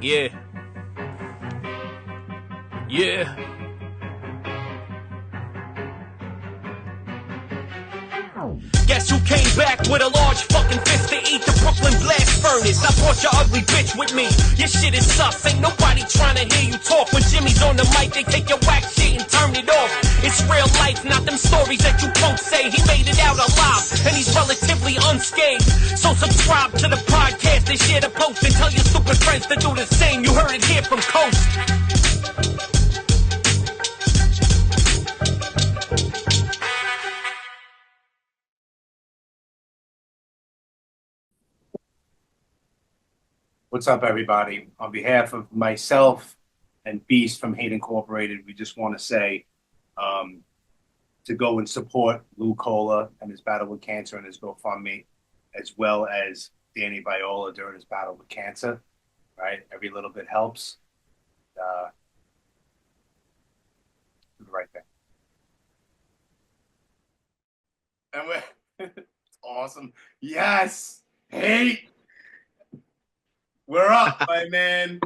Yeah. Yeah. Guess who came back with a large fucking fist to eat the Brooklyn blast furnace? I brought your ugly bitch with me. Your shit is sus. Ain't nobody trying to hear you talk. When Jimmy's on the mic, they take your whack shit and turn it off. It's real life, not them stories that you punks say. He made it out alive, and he's relatively unscathed. So subscribe to the podcast and share the post and tell your stupid friends to do the same. You heard it here from Coast. What's up, everybody? On behalf of myself and Beast from Hate Incorporated, we just want to say to go and support Lou Cola and his battle with cancer and his GoFundMe, as well as Danny Viola during his battle with cancer. Right? Every little bit helps. Do the right thing. And we're awesome. Yes! Hate! We're up, my man.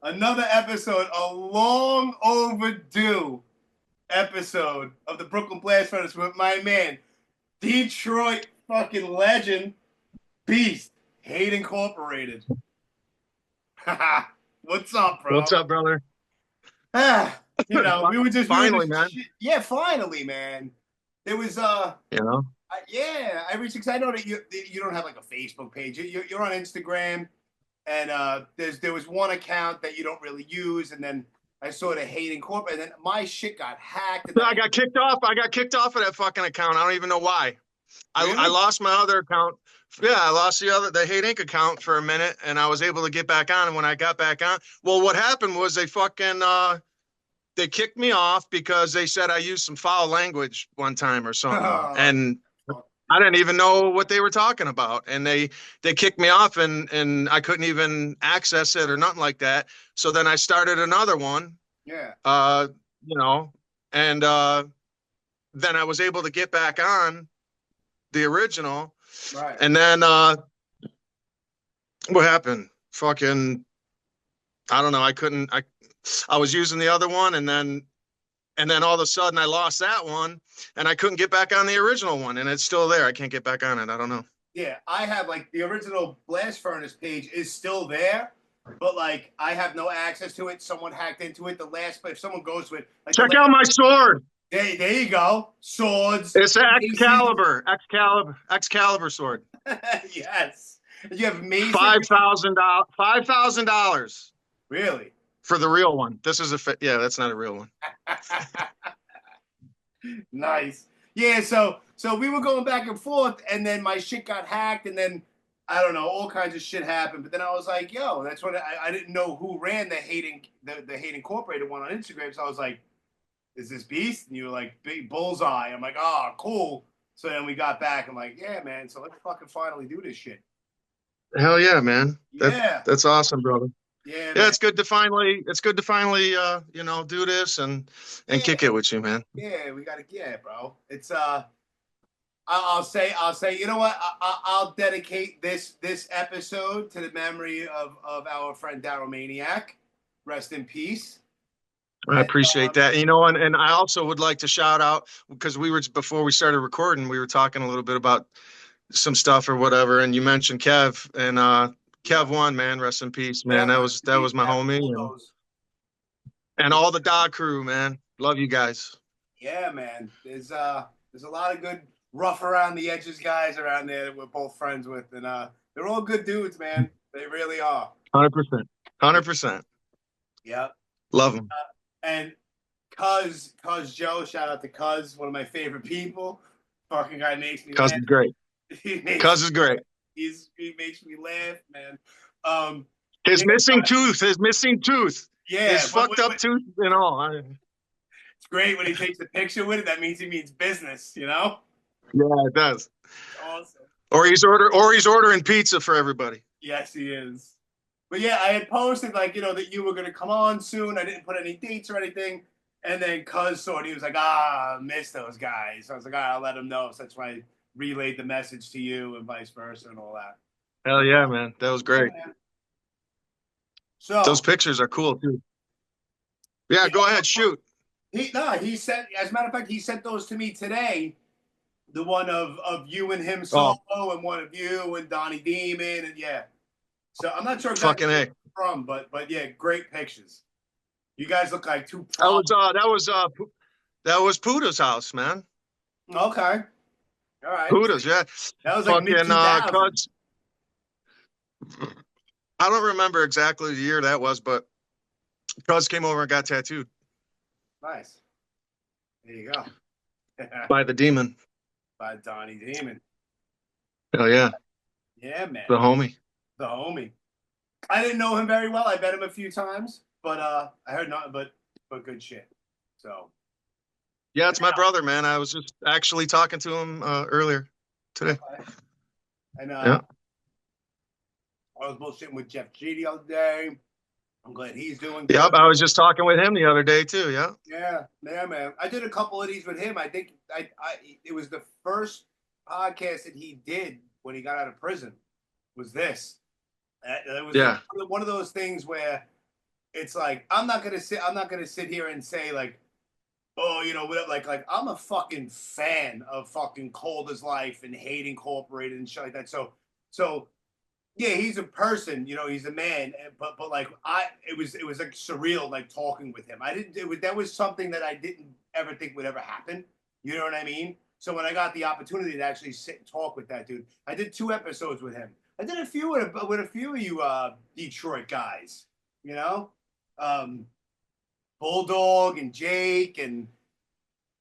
Another episode, a long overdue episode of the Brooklyn Blast Furnace with my man, Detroit fucking legend, Beast, Hate Incorporated. What's up, bro? What's up, brother? You know, we were just finally, man. Yeah, finally, man. There was you know, yeah. I reached because I know that you don't have like a Facebook page. You're on Instagram. And there was one account that you don't really use, and then I saw the Hate Incorporated, and then my shit got hacked. I got kicked off. I got kicked off of that fucking account. I don't even know why. Really? I lost my other account. Yeah, I lost the Hate Inc. account for a minute, and I was able to get back on. And when I got back on, well, what happened was they fucking they kicked me off because they said I used some foul language one time or something, and I didn't even know what they were talking about, and they kicked me off, and I couldn't even access it or nothing like that. So then I started another one. Yeah. You know, and then I was able to get back on the original. Right. And then what happened? Fucking, I don't know. I was using the other one, and then all of a sudden I lost that one, and I couldn't get back on the original one, and it's still there. I can't get back on it. I don't know. Yeah, I have like the original Blast Furnace page is still there, but like I have no access to it. Someone hacked into it. If someone goes to it, like, check out my sword. There you go. Swords. It's an Excalibur sword. Yes. You have amazing. $5,000. Really? For the real one. This is yeah, that's not a real one. Nice. Yeah, so we were going back and forth, and then my shit got hacked, and then I don't know, all kinds of shit happened. But then I was like, yo, that's what I didn't know who ran the Hate Incorporated one on Instagram. So I was like, is this Beast? And you were like, big bullseye. I'm like, oh, cool. So then we got back. I'm like, yeah, man. So let's fucking finally do this shit. Hell yeah, man. Yeah. That's awesome, brother. Yeah, yeah, it's good to finally, you know, do this and kick it with you, man. Yeah, we gotta, bro. It's I'll say, you know what? I'll dedicate this episode to the memory of our friend Darrel Maniac. Rest in peace. I appreciate that. You know, and I also would like to shout out, because before we started recording, we were talking a little bit about some stuff or whatever, and you mentioned Kev, and Kev won, man. Rest in peace, man. That was my homie, and all the dog crew, man. Love you guys. Yeah, man. There's a lot of good rough around the edges guys around there that we're both friends with, and they're all good dudes, man. They really are. 100%. Yep. Love them. And Cuz Joe, shout out to Cuz, one of my favorite people. Fucking guy makes me. Cuz is great. Cuz is great. He makes me laugh, man. His missing tooth. Yeah. His fucked up tooth and all. It's great when he takes a picture with it. That means he means business, you know? Yeah, it does. Awesome. Or he's ordering pizza for everybody. Yes, he is. But yeah, I had posted like, you know, that you were gonna come on soon. I didn't put any dates or anything. And then Cuz saw it. He was like, I miss those guys. So I was like, all right, I'll let him know. So that's why I relayed the message to you and vice versa and all that. Hell yeah, man. That was great. Yeah, So Those pictures are cool too. Yeah, go ahead, shoot. He sent, as a matter of fact, he sent those to me today. The one of you and him Oh, solo, and one of you and Donnie Demon, and yeah. So I'm not sure exactly fucking where A. it's from, but yeah, great pictures. You guys look like two That was problems. that was Puda's house, man. Okay, all right. Puda's, yeah. That was like mid Fucking 2000s. Cuz. I don't remember exactly the year that was, but Cuz came over and got tattooed Nice. There you go. by the demon. By Donnie Demon. Hell yeah, Yeah, man. the homie. The homie. I didn't know him very well. I met him a few times, but I heard nothing but good shit. So Yeah, it's my brother, man. I was just actually talking to him earlier today. okay. And Yeah. I was bullshitting with Jeff G the other day. I'm glad he's doing good. Yep, I was just talking with him the other day too. Yeah. Yeah, man. I did a couple of these with him. I think it was the first podcast that he did when he got out of prison. Was this? It was Yeah. one of those things where it's like I'm not gonna sit here and say like, oh, you know, whatever. Like I'm a fucking fan of fucking Cold as Life and Hate Incorporated and shit like that. So yeah, he's a person, you know, he's a man, but like it was like surreal, like talking with him. That was something that I didn't ever think would ever happen. You know what I mean? So when I got the opportunity to actually sit and talk with that dude, I did 2 episodes with him. I did a few with a few of you Detroit guys, you know, Bulldog and Jake and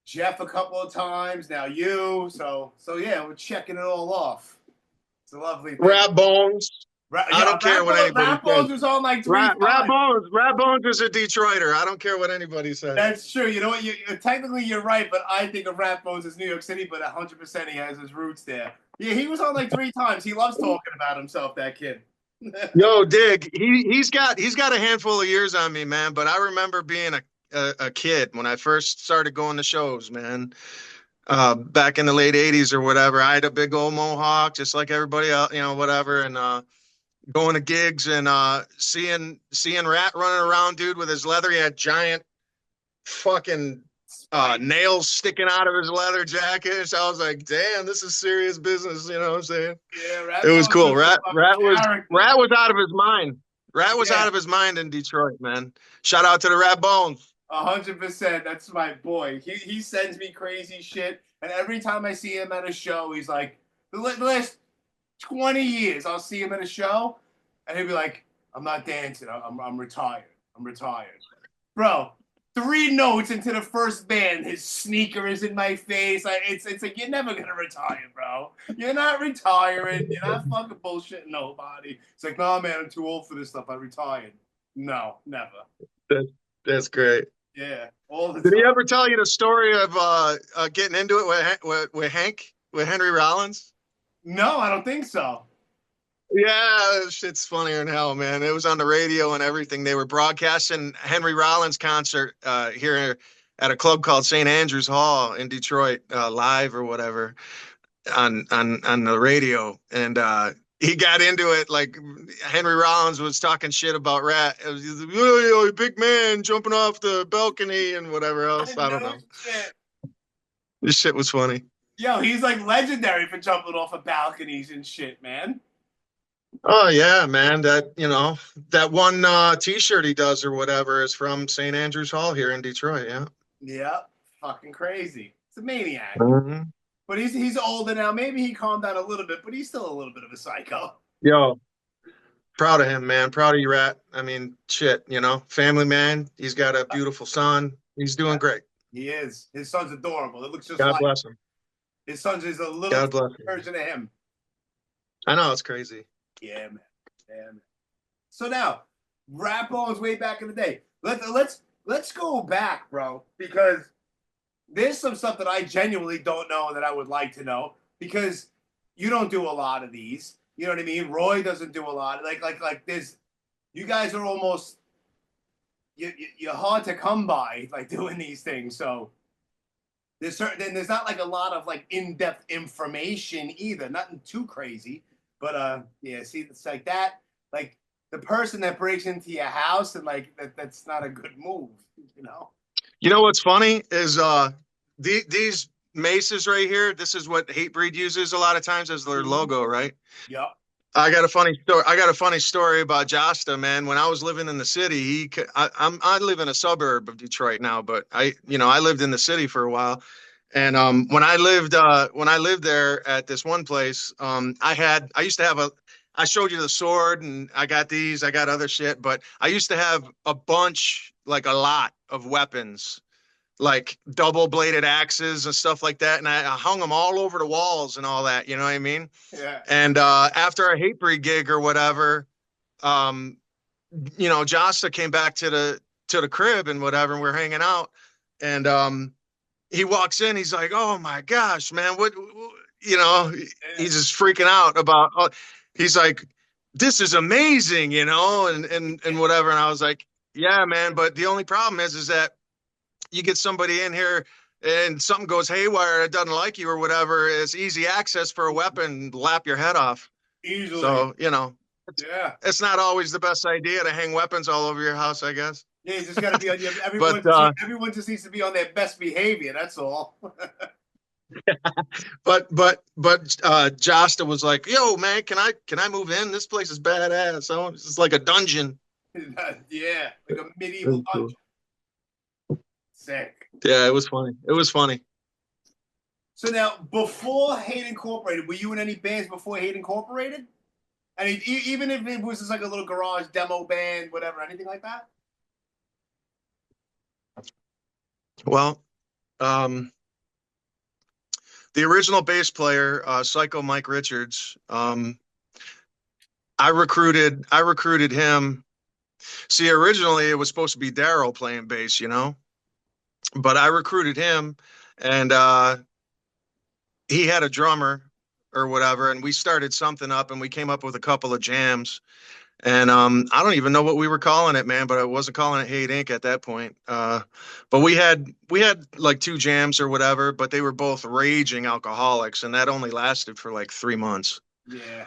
Jeff a couple of times. Now you, so yeah, we're checking it all off. It's a lovely thing. Ratbones. I don't care what anybody says. Ratbones was on like 3 times. Ratbones is a Detroiter. I don't care what anybody says. That's true. You know what? Technically, you're right, but I think of Ratbones as New York City, but 100% he has his roots there. Yeah, he was on like 3 times. He loves talking about himself, that kid. Yo, Dig, he's got a handful of years on me, man. But I remember being a kid when I first started going to shows, man. Back in the late 80s or whatever. I had a big old mohawk, just like everybody else, you know, whatever. And going to gigs and seeing Rat running around, dude, with his leather. He had giant fucking nails sticking out of his leather jacket. So I was like, damn, this is serious business. You know what I'm saying? Yeah, it was cool. Rat was out of his mind. Rat was out of his mind in Detroit, man. Shout out to the Ratbones. 100%. That's my boy. He sends me crazy shit, and every time I see him at a show, he's like, the last 20 years, I'll see him at a show, and he'll be like, I'm not dancing. I'm retired. I'm retired. Bro, 3 notes into the first band, his sneaker is in my face. It's like, you're never going to retire, bro. You're not retiring. You're not fucking bullshitting nobody. It's like, nah, man, I'm too old for this stuff. I retired. No, never. That's great. Yeah. All the Did time. he ever tell you the story of getting into it with Henry Rollins? No, I don't think so. Yeah, shit's funnier than hell, man. It was on the radio and everything. They were broadcasting Henry Rollins concert here at a club called St. Andrews Hall in Detroit, live or whatever, on the radio. And he got into it like Henry Rollins was talking shit about Rat. It was like, oh, big man jumping off the balcony and whatever else. I don't know. Shit. This shit was funny. Yo, he's like legendary for jumping off of balconies and shit, man. Oh yeah, man. That one T-shirt he does or whatever is from St. Andrews Hall here in Detroit. Yeah. Yeah, fucking crazy. It's a maniac. Mm-hmm. But he's older now. Maybe he calmed down a little bit, but he's still a little bit of a psycho. Yo, proud of him, man. Proud of you, Rat. I mean, shit. You know, family man. He's got a beautiful son. He's doing great. He is. His son's adorable. It looks just God like bless him. His son's is a little version of him. I know, it's crazy. Yeah, man. Yeah, man. So now, Ratbones way back in the day. Let's go back, bro, because there's some stuff that I genuinely don't know that I would like to know, because you don't do a lot of these. You know what I mean? Roy doesn't do a lot. Like there's, you guys are almost, you're hard to come by, like doing these things. So there's not like a lot of like in-depth information either. Nothing too crazy. But yeah, see, it's like that. Like the person that breaks into your house and like that's not a good move, you know. You know what's funny is these maces right here. This is what Hatebreed uses a lot of times as their logo, right? Yep. I got a funny story. I got a funny story about Josta, man. When I was living in the city, I live in a suburb of Detroit now, but I lived in the city for a while. And when I lived there at this one place, I used to have I showed you the sword and I got other shit, but I used to have a bunch, like a lot of weapons, like double bladed axes and stuff like that. And I hung them all over the walls and all that, you know what I mean? Yeah. And after a Hatebreed gig or whatever, Josta came back to the crib and whatever, and we're hanging out. And he walks in, he's like, "Oh my gosh, man, what he's just freaking out about he's like, "This is amazing," and whatever. And I was like, "Yeah, man, but the only problem is that you get somebody in here and something goes haywire, it doesn't like you or whatever, it's easy access for a weapon, lap your head off." Easily. So, yeah. It's not always the best idea to hang weapons all over your house, I guess. Yeah, you just got to be on your, everyone just needs to be on their best behavior. That's all. But Josta was like, "Yo, man, can I move in? This place is badass. So it's like a dungeon." Yeah, like a medieval dungeon. Sick. Yeah, it was funny. So now, before Hate Incorporated, were you in any bands before Hate Incorporated? I mean, even if it was just like a little garage demo band, whatever, anything like that? Well, the original bass player, Psycho Mike Richards, I recruited him. See, originally it was supposed to be Darrel playing bass, but I recruited him, and he had a drummer or whatever, and we started something up, and we came up with a couple of jams. And I don't even know what we were calling it, man, but I wasn't calling it Hate Inc. at that point. But we had like 2 jams or whatever, but they were both raging alcoholics, and that only lasted for like 3 months. Yeah.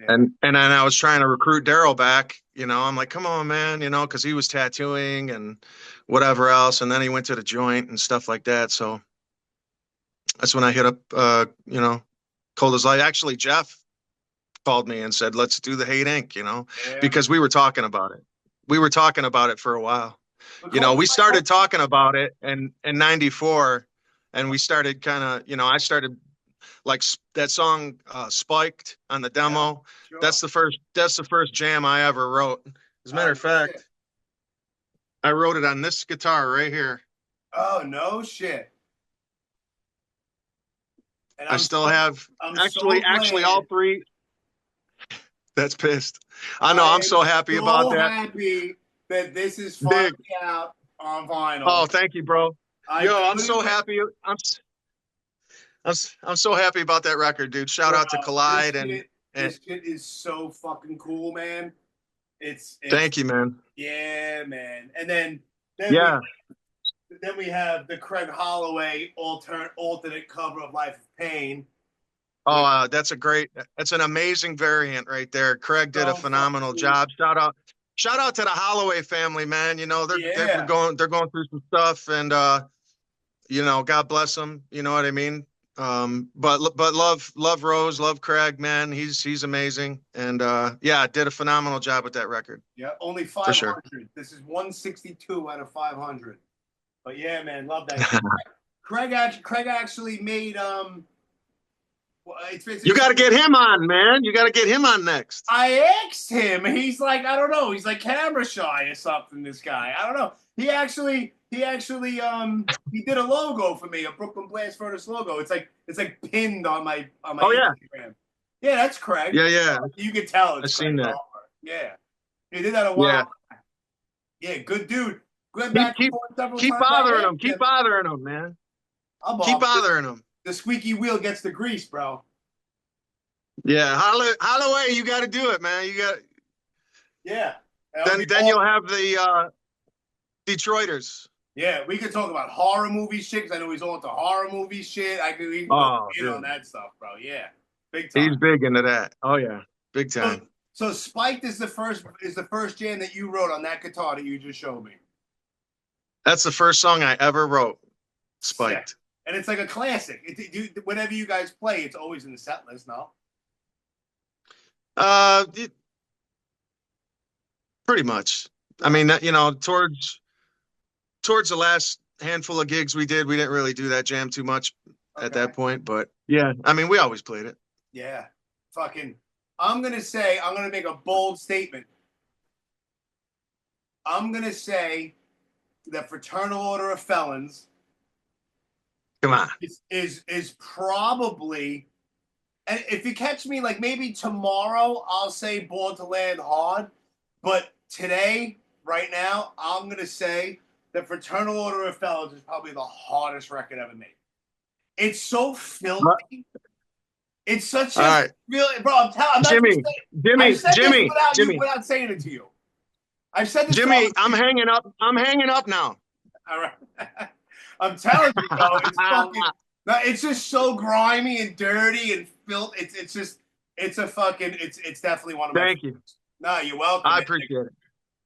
And then I was trying to recruit Darrel back, I'm like, "Come on, man," because he was tattooing and whatever else, and then he went to the joint and stuff like that. So that's when I hit up, Cold as Light. Actually, Jeff called me and said, "Let's do the Hate Inc." Because we were talking about it. We were talking about it for a while. We started talking about it in '94, and we started kind of, I started like that song Spiked on the demo. Yeah, sure. That's the first jam I ever wrote. As a matter of fact, shit. I wrote it on this guitar right here. Oh, no shit. And I still have actually all 3. That's pissed. I know. I'm so happy about that. Happy that this is finally out on vinyl. Oh, thank you, bro. I'm so happy. I'm so happy about that record, dude. Shout out to Collide this shit is so fucking cool, man. It's thank you, man. Yeah, man. And then we have the Craig Holloway alternate cover of Life of Pain. Oh, that's an amazing variant right there. Craig did a phenomenal job. Shout out to the Holloway family, man. They're going through some stuff, and God bless them. You know what I mean? But love Rose, love Craig, man. He's amazing, and did a phenomenal job with that record. Yeah, only 500. Sure. This is 162 out of 500. But yeah, man, love that. Craig actually made you got to get him on, man. You got to get him on next. I asked him. He's like, I don't know. He's like camera shy or something. This guy, I don't know. He actually he did a logo for me, a Brooklyn Blast Furnace logo. It's like pinned on my Instagram. Yeah, that's Craig. Yeah. You can tell. I've seen that. Yeah, he did that a while. Yeah, good dude. Keep bothering him. Keep bothering him, man. Keep bothering him. The squeaky wheel gets the grease, bro. Yeah, Holloway, you got to do it, man. You got. Yeah. Then you'll have the Detroiters. Yeah, we could talk about horror movie shit, because I know he's all into horror movie shit. We can get on that stuff, bro. Yeah, big time. He's big into that. Oh yeah, big time. So Spiked is the first jam that you wrote on that guitar that you just showed me. That's the first song I ever wrote. Spiked. Sick. And it's like a classic. Whenever you guys play, it's always in the set list, no? Pretty much. I mean, you know, towards the last handful of gigs we did, we didn't really do that jam too much at that point. But yeah, I mean, we always played it. Yeah. Fucking, I'm going to make a bold statement. I'm going to say that Fraternal Order of Felons Come on. is probably, and if you catch me, like maybe tomorrow, I'll say Born to Land Hard. But today, right now, I'm going to say that Fraternal Order of Felons is probably the hardest record ever made. It's so filthy. It's such a real, bro. I'm not Jimmy, without saying it to you. I've said this. Jimmy, I'm hanging up. I'm hanging up now. All right. I'm telling you, bro. It's fucking. It's just so grimy and dirty and filth. It's definitely one of my. Thank you. No, you're welcome. I appreciate it.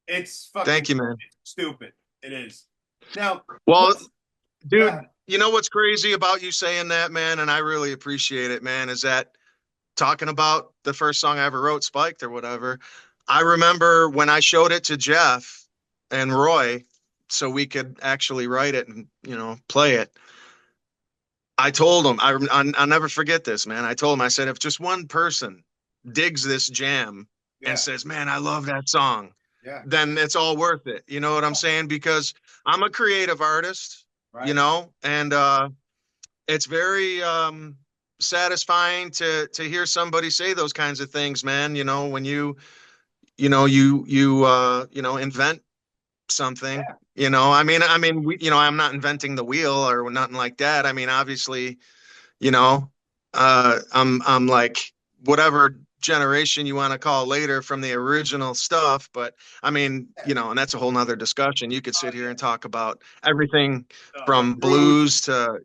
It's fucking. Thank you, man. Stupid. It is. Now, well, dude, you know what's crazy about you saying that, man, and I really appreciate it, man, is that talking about the first song I ever wrote, Spiked or whatever, I remember when I showed it to Jeff and Roy so we could actually write it and, you know, play it. I told them, I'll never forget this, man. I told him, I said, if just one person digs this jam and says, man, I love that song, then it's all worth it. You know what I'm saying? Because I'm a creative artist, you know, and it's very satisfying to hear somebody say those kinds of things, man. You know, when you invent something, you know, I mean, I'm not inventing the wheel or nothing like that. I mean, obviously, you know, I'm like whatever generation you want to call later from the original stuff, but I mean, you know, and that's a whole nother discussion. You could sit here and talk about everything from blues to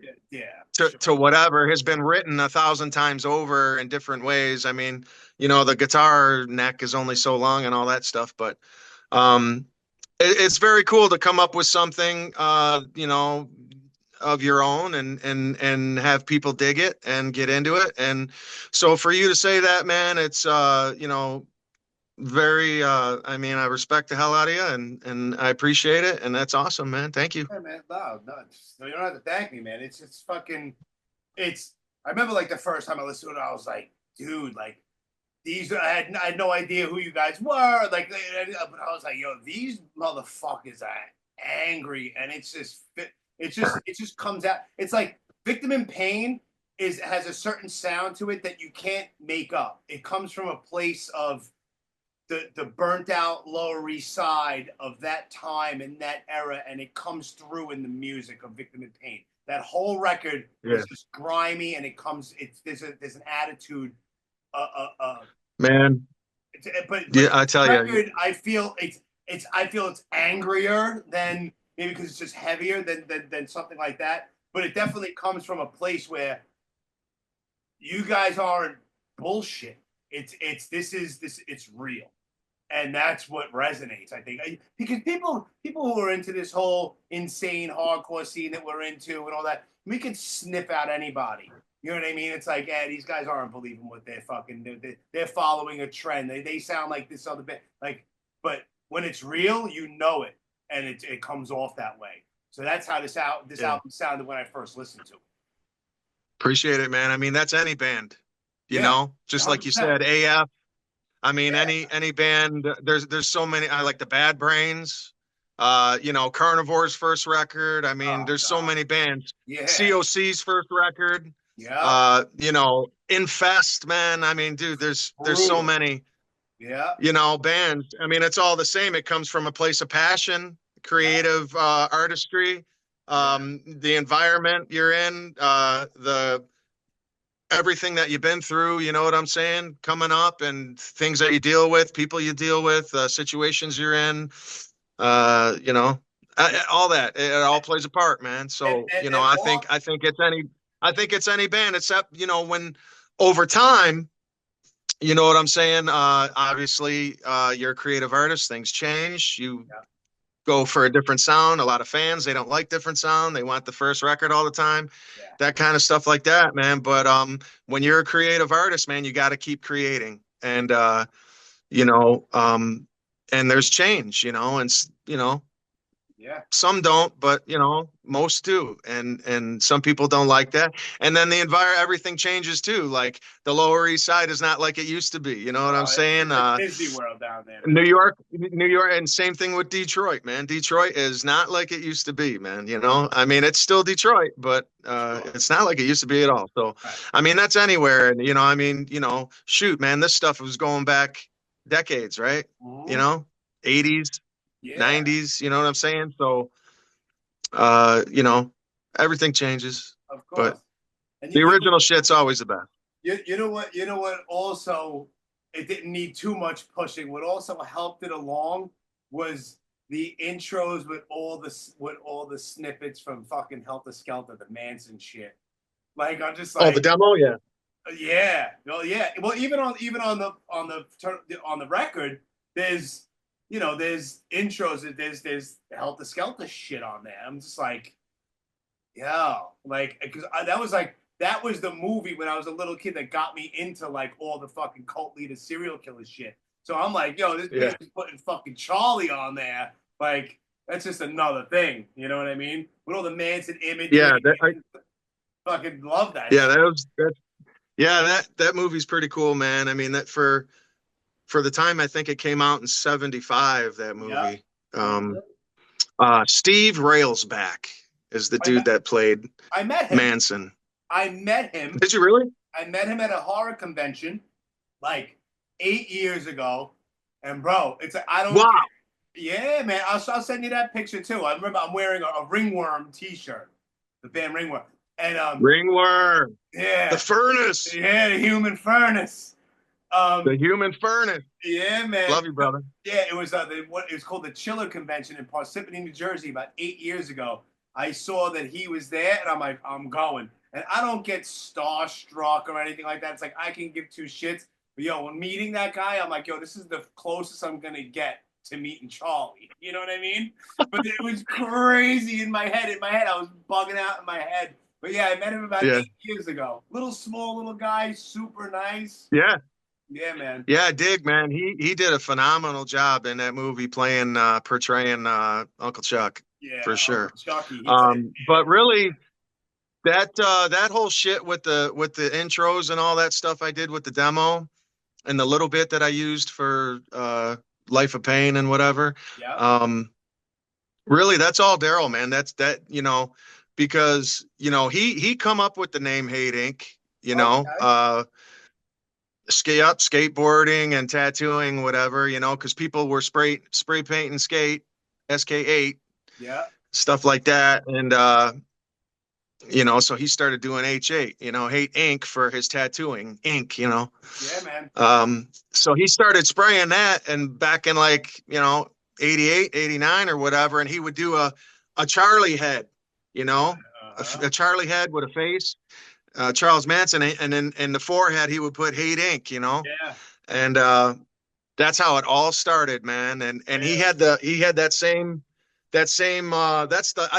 whatever has been written 1,000 times over in different ways. I mean, you know, the guitar neck is only so long and all that stuff, but it's very cool to come up with something, you know, of your own and have people dig it and get into it. And so for you to say that, man, it's, you know, very, I mean, I respect the hell out of you and I appreciate it. And that's awesome, man. Thank you. Yeah, man. No, you don't have to thank me, man. It's fucking, I remember like the first time I listened to it, I was like, dude, like I had no idea who you guys were. Like, but I was like, yo, these motherfuckers are angry. And it just comes out. It's like Victim in Pain has a certain sound to it that you can't make up. It comes from a place of the burnt out Lower East Side of that time and that era, and it comes through in the music of Victim in Pain. That whole record is just grimy, and there's an attitude. Man, but yeah, I tell you, I feel it's angrier than maybe because it's just heavier than something like that. But it definitely comes from a place where you guys aren't bullshit. It's real, and that's what resonates. I think because people who are into this whole insane hardcore scene that we're into and all that, we can sniff out anybody. You know what I mean? It's like, these guys aren't believing what they're fucking. They're following a trend. They sound like this other bit. Like, but when it's real, you know it, and it comes off that way. So that's how this album sounded when I first listened to it. Appreciate it, man. I mean, that's any band, you know, just 100%. Like you said, AF. I mean, any band. There's so many. I like the Bad Brains. You know, Carnivore's first record. I mean, there's so many bands. Yeah. COC's first record. Yeah. You know, Infest, man. I mean, dude, there's so many. Yeah. You know, bands. I mean, it's all the same. It comes from a place of passion, creative artistry, the environment you're in, everything that you've been through, you know what I'm saying? Coming up and things that you deal with, people you deal with, situations you're in, you know, all that, it all plays a part, man. So, you know, I think it's any band except, you know, when over time, You know what I'm saying? Obviously, you're a creative artist. Things change. You Yeah. go for a different sound. A lot of fans, they don't like different sound. They want the first record all the time. Yeah. That kind of stuff like that, man. But when you're a creative artist, man, you got to keep creating. And you know, and there's change, and Yeah. some don't, but most do, and some people don't like that. And then the environment, everything changes too. Like the Lower East Side is not like it used to be. You know what I'm Oh, saying? it's like Disney World down there. New York, and same thing with Detroit, man. Detroit is not like it used to be, man. I mean, it's still Detroit, but Sure. it's not like it used to be at all. So, Right. I mean, that's anywhere, and I mean, shoot, man, this stuff was going back decades, right? Mhm. 80s, Yeah. 90s. You know what I'm saying? So, everything changes, Of but course. And the original shit's always the best. you know what? You know what? Also, it didn't need too much pushing. What also helped it along was the intros with all the snippets from fucking Helter Skelter, the Manson shit. Like I'm just Oh, the like, demo, yeah. yeah, well, yeah. Well, even on the record, there's there's intros. There's Helter Skelter shit on there. I'm just like, yeah, like because that was the movie when I was a little kid that got me into like all the fucking cult leader serial killer shit. So I'm like, yo, this Yeah. bitch is putting fucking Charlie on there. Like that's just another thing. You know what I mean? With all the Manson imagery, Yeah, fucking love that yeah, shit. yeah, that movie's pretty cool, man. I mean, that for the time, I think it came out in '75, that Yeah. movie. Steve Railsback is the I dude met, that played I met him. Manson. I met him. Did you really? I met him at a horror convention like 8 years ago. And bro, it's like I don't Wow. get. Yeah, man. I'll send you that picture too. I remember I'm wearing a Ringworm T-shirt, the band Ringworm, and Ringworm, the yeah, furnace, yeah, the Human Furnace. the human furnace. Yeah, man. Love you, brother. Yeah, it was it was called the Chiller Convention in Parsippany, New Jersey, about 8 years ago. I saw that he was there, and I'm like, I'm going. And I don't get starstruck or anything like that. It's like I can give two shits. But yo, when meeting that guy, I'm like, yo, this is the closest I'm gonna get to meeting Charlie. You know what I mean? But it was crazy in my head. In my head, I was bugging out in my head. But yeah, I met him about Yeah. 8 years ago. Little small little guy, super nice. Yeah. Yeah, man. Yeah, Dig, man. He did a phenomenal job in that movie portraying Uncle Chuck, Yeah, for sure. Uncle Chucky. He played, But really, that whole shit with the intros and all that stuff I did with the demo and the little bit that I used for Life of Pain and whatever. yeah. Really, that's all Darrel, man. Because he come up with the name Hate Inc. Okay. Skateboarding and tattooing, whatever, because people were spray painting skate, SK8, Yeah. stuff like that. And so he started doing H8, Hate Ink for his tattooing ink. Yeah, man. So he started spraying that, and back in 88, 89 or whatever, and he would do a Charlie head, a Charlie head with a face, Charles Manson, and then in the forehead he would put Hate Ink, Yeah. and that's how it all started, man. And he had that same I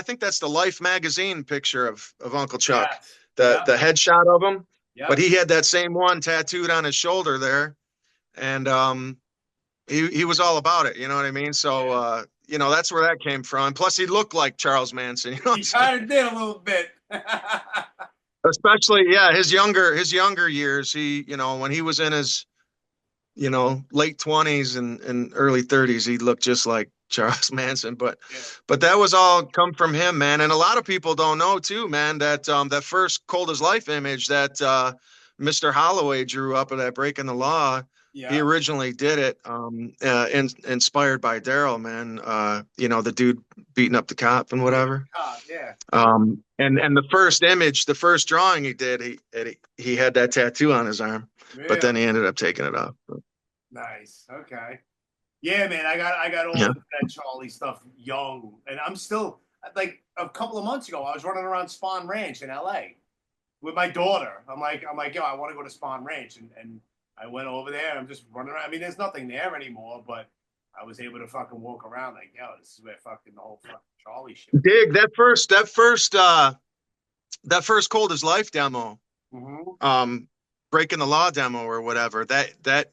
think that's the Life magazine picture of Uncle Chuck, Yes. the headshot of him. Yeah. But he had that same one tattooed on his shoulder there, and he was all about it. You know what I mean? So that's where that came from. Plus, he looked like Charles Manson. He kind of did a little bit. Especially, yeah, his younger years. He, when he was in his, late 20s and early 30s, he looked just like Charles Manson. But that was all come from him, man. And a lot of people don't know too, man, that that first Cold as Life image that Mr. Holloway drew up of that Breaking the Law. Yeah. He originally did it inspired by Darrel, man. The dude beating up the cop and whatever. Yeah. And the first image, the first drawing he did, he had that tattoo on his arm, but then he ended up taking it off. Nice. Okay. Yeah, man. I got all of that Charlie stuff young, and I'm still like a couple of months ago. I was running around Spawn Ranch in LA with my daughter. I'm like, yo, I want to go to Spawn Ranch, and I went over there. I'm just running around. I mean, there's nothing there anymore, but I was able to fucking walk around like, yo, this is where fucking the whole fucking Charlie shit. Dig that first Cold as Life demo, Breaking the Law demo or whatever. That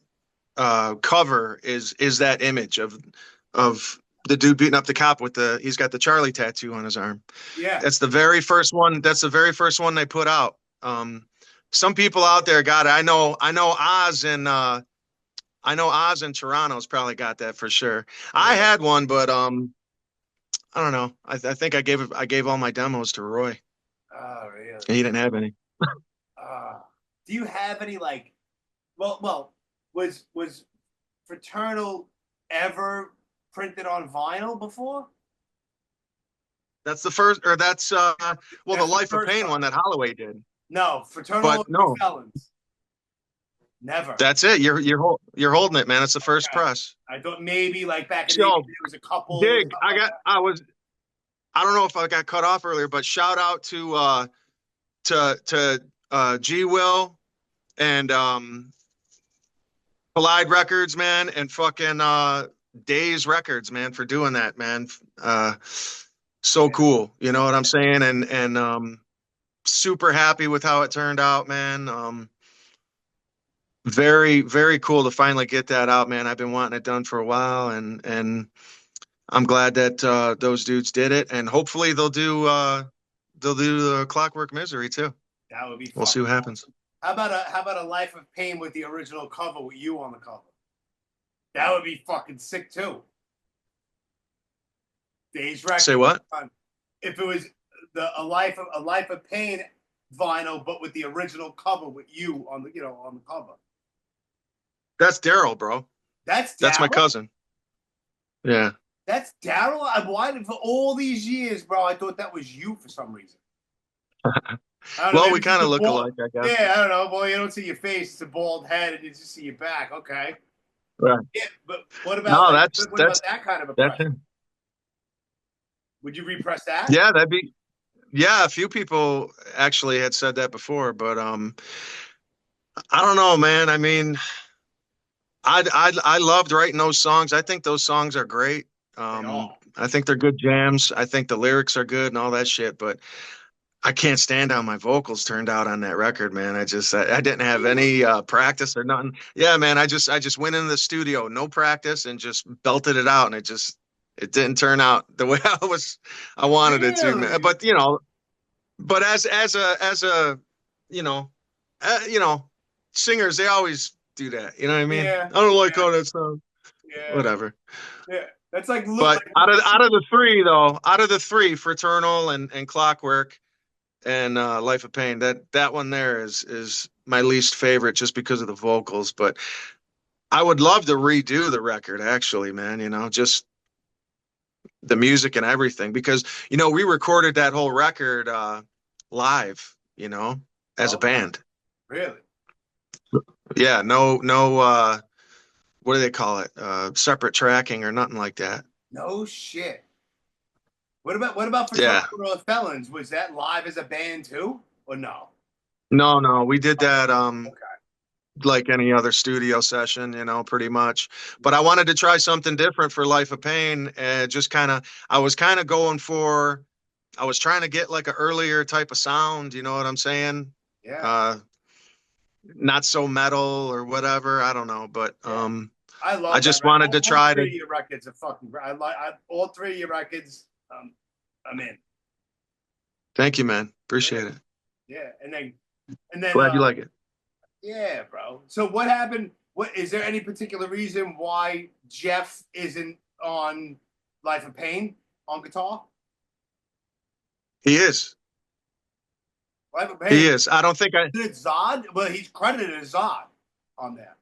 cover is that image of the dude beating up the cop with he's got the Charlie tattoo on his arm. Yeah. That's the very first one. That's the very first one they put out. Some people out there got it. I know Oz in Toronto's probably got that for sure. Yeah. I had one, but I don't know. I think I gave all my demos to Roy. Oh, really? He didn't have any. Do you have any like? Well, was Fraternal ever printed on vinyl before? That's the first, or that's the Life of Pain one that Holloway did. No, Fraternal Order of Felons. Never. That's it. You're holding it, man. It's the first press. I thought maybe like back in the day there was a couple. Dig. I don't know if I got cut off earlier, but shout out to G Will and Collide Records, man, and fucking Days Records, man, for doing that, man. So cool. You know what I'm saying? And super happy with how it turned out, man. Very, very cool to finally get that out, man. I've been wanting it done for a while, and I'm glad that those dudes did it, and hopefully they'll do the Clockwork Misery too. That would be fun. We'll see what happens. How about a Life of Pain with the original cover with you on the cover? That would be fucking sick too. Days Records. Say what? If it was a Life of Pain vinyl, but with the original cover with you on the cover. That's Darrel, bro. That's my cousin. Yeah. That's Darrel. Why for all these years, bro? I thought that was you for some reason. Well, we kind of look alike, I guess. Yeah, I don't know. Boy, you don't see your face; it's a bald head, and you just see your back. Okay. Right. Yeah, but what about about that kind of a press? Would you repress that? Yeah, that'd be. Yeah, a few people actually had said that before, but I don't know, man. I mean, I loved writing those songs. I think those songs are great. I think they're good jams. I think the lyrics are good and all that shit, but I can't stand how my vocals turned out on that record, man. I didn't have any practice or nothing. Yeah, man. I just went into the studio, no practice, and just belted it out, and it didn't turn out the way I wanted it to, man. But but as a singers, they always do that. You know what I mean? Yeah. I don't like how that sounds. Yeah. Whatever. Yeah. That's like. But out of the three, Fraternal and Clockwork and Life of Pain, that one there is my least favorite just because of the vocals. But I would love to redo the record, actually, man. Just the music and everything, because we recorded that whole record live, as a band. Really? Yeah. No. What do they call it? Separate tracking or nothing like that. No shit. What about Fraternal Order of Felons? Was that live as a band too, or no? No. We did that like any other studio session, pretty much. But I wanted to try something different for Life of Pain. I was trying to get like an earlier type of sound. You know what I'm saying? Yeah. Not so metal or whatever. I don't know, but I just that, wanted to try to. All 3 of your records are fucking great. All 3 of your records. I'm in. Thank you, man. Appreciate it. Yeah, and then glad you like it. Yeah, bro. So what happened? What is there any particular reason why Jeff isn't on Life of Pain on guitar? He is. Life of Pain. He is. I don't think Is it Zod? Well, he's credited as Zod on there.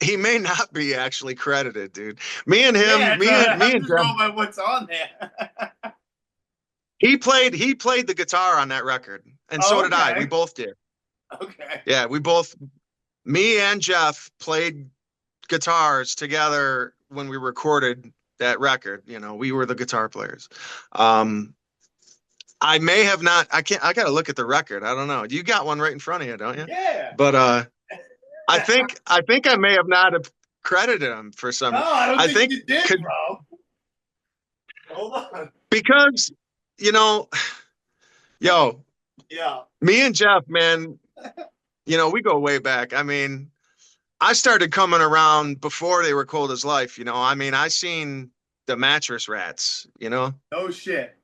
He may not be actually credited, dude. Me and him, yeah, me and Jeff. Go by what's on there. He played the guitar on that record, and so did I. We both did. Okay. Yeah, me and Jeff played guitars together when we recorded that record. We were the guitar players. I may have not. I can't. I got to look at the record. I don't know. You got one right in front of you, don't you? Yeah. But I think I may have not have credited him for some. No, I don't I think think you did, could, bro. Hold on. because you know, yo, Yeah. me and Jeff, man, we go way back. I mean, I started coming around before they were cold as life. I mean, I seen the mattress rats. No shit.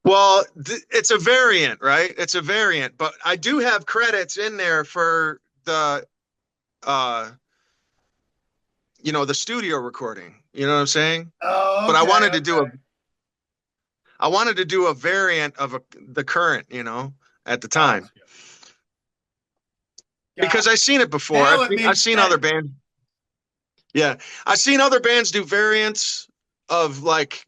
Well, it's a variant, right? It's a variant, but I do have credits in there for uh, the studio recording. You know what I'm saying? Oh, But okay. I wanted to do a variant of the current, at the time. Because I seen it before. I've seen other bands. Yeah, I've seen other bands do variants of like,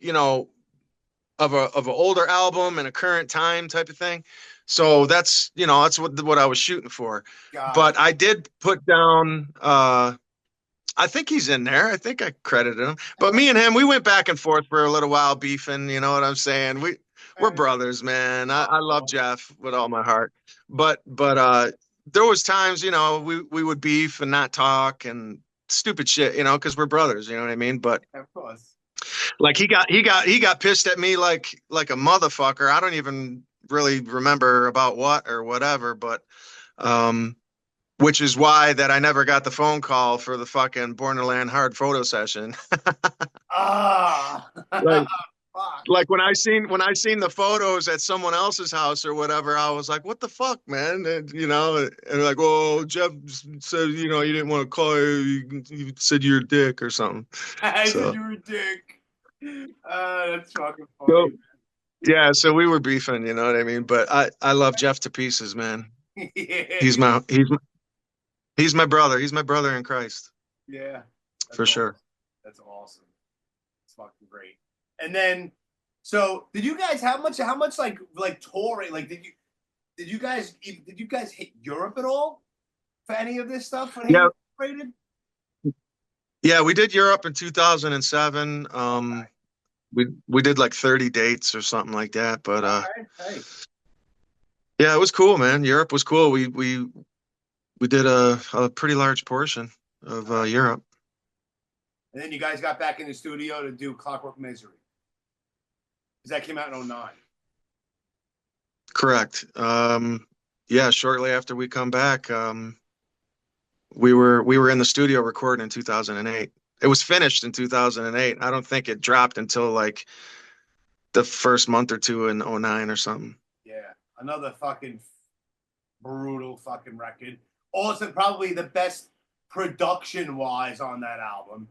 of an older album and a current time type of thing. So that's what I was shooting for. But I did put down I think he's in there. I think I credited him. But me and him, we went back and forth for a little while beefing, you know what I'm saying? We're brothers, man. I love Jeff with all my heart. But there was times, we would beef and not talk and stupid shit, because we're brothers, you know what I mean? But of course. like he got pissed at me like a motherfucker. I don't even really remember about what or whatever, but which is why that I never got the phone call for the fucking Borderland hard photo session. like, like when I seen the photos at someone else's house or whatever, I was like, what the fuck, man? And like, oh, Jeff said, you didn't want to call you. You said you're a dick or something. I said you were a dick. That's fucking funny. Yeah, so we were beefing, you know what I mean? But I love Jeff to pieces, man. Yeah. He's my brother. He's my brother in Christ. Yeah. For sure. That's awesome. It's fucking great. And then, so did you guys how much like touring? Like did you guys hit Europe at all for any of this stuff? Yeah. Rated? Yeah, we did Europe in 2007. Okay. We did like 30 dates or something like that. But yeah, it was cool, man. Europe was cool. We did a pretty large portion of Europe. And then you guys got back in the studio to do Clockwork Misery. Because that came out in 2009. Correct. Yeah, shortly after we come back, we were in the studio recording in 2008. It was finished in 2008. I don't think it dropped until like the first month or two in 2009 or something. Yeah, another fucking brutal fucking record. Also, probably the best production-wise on that album.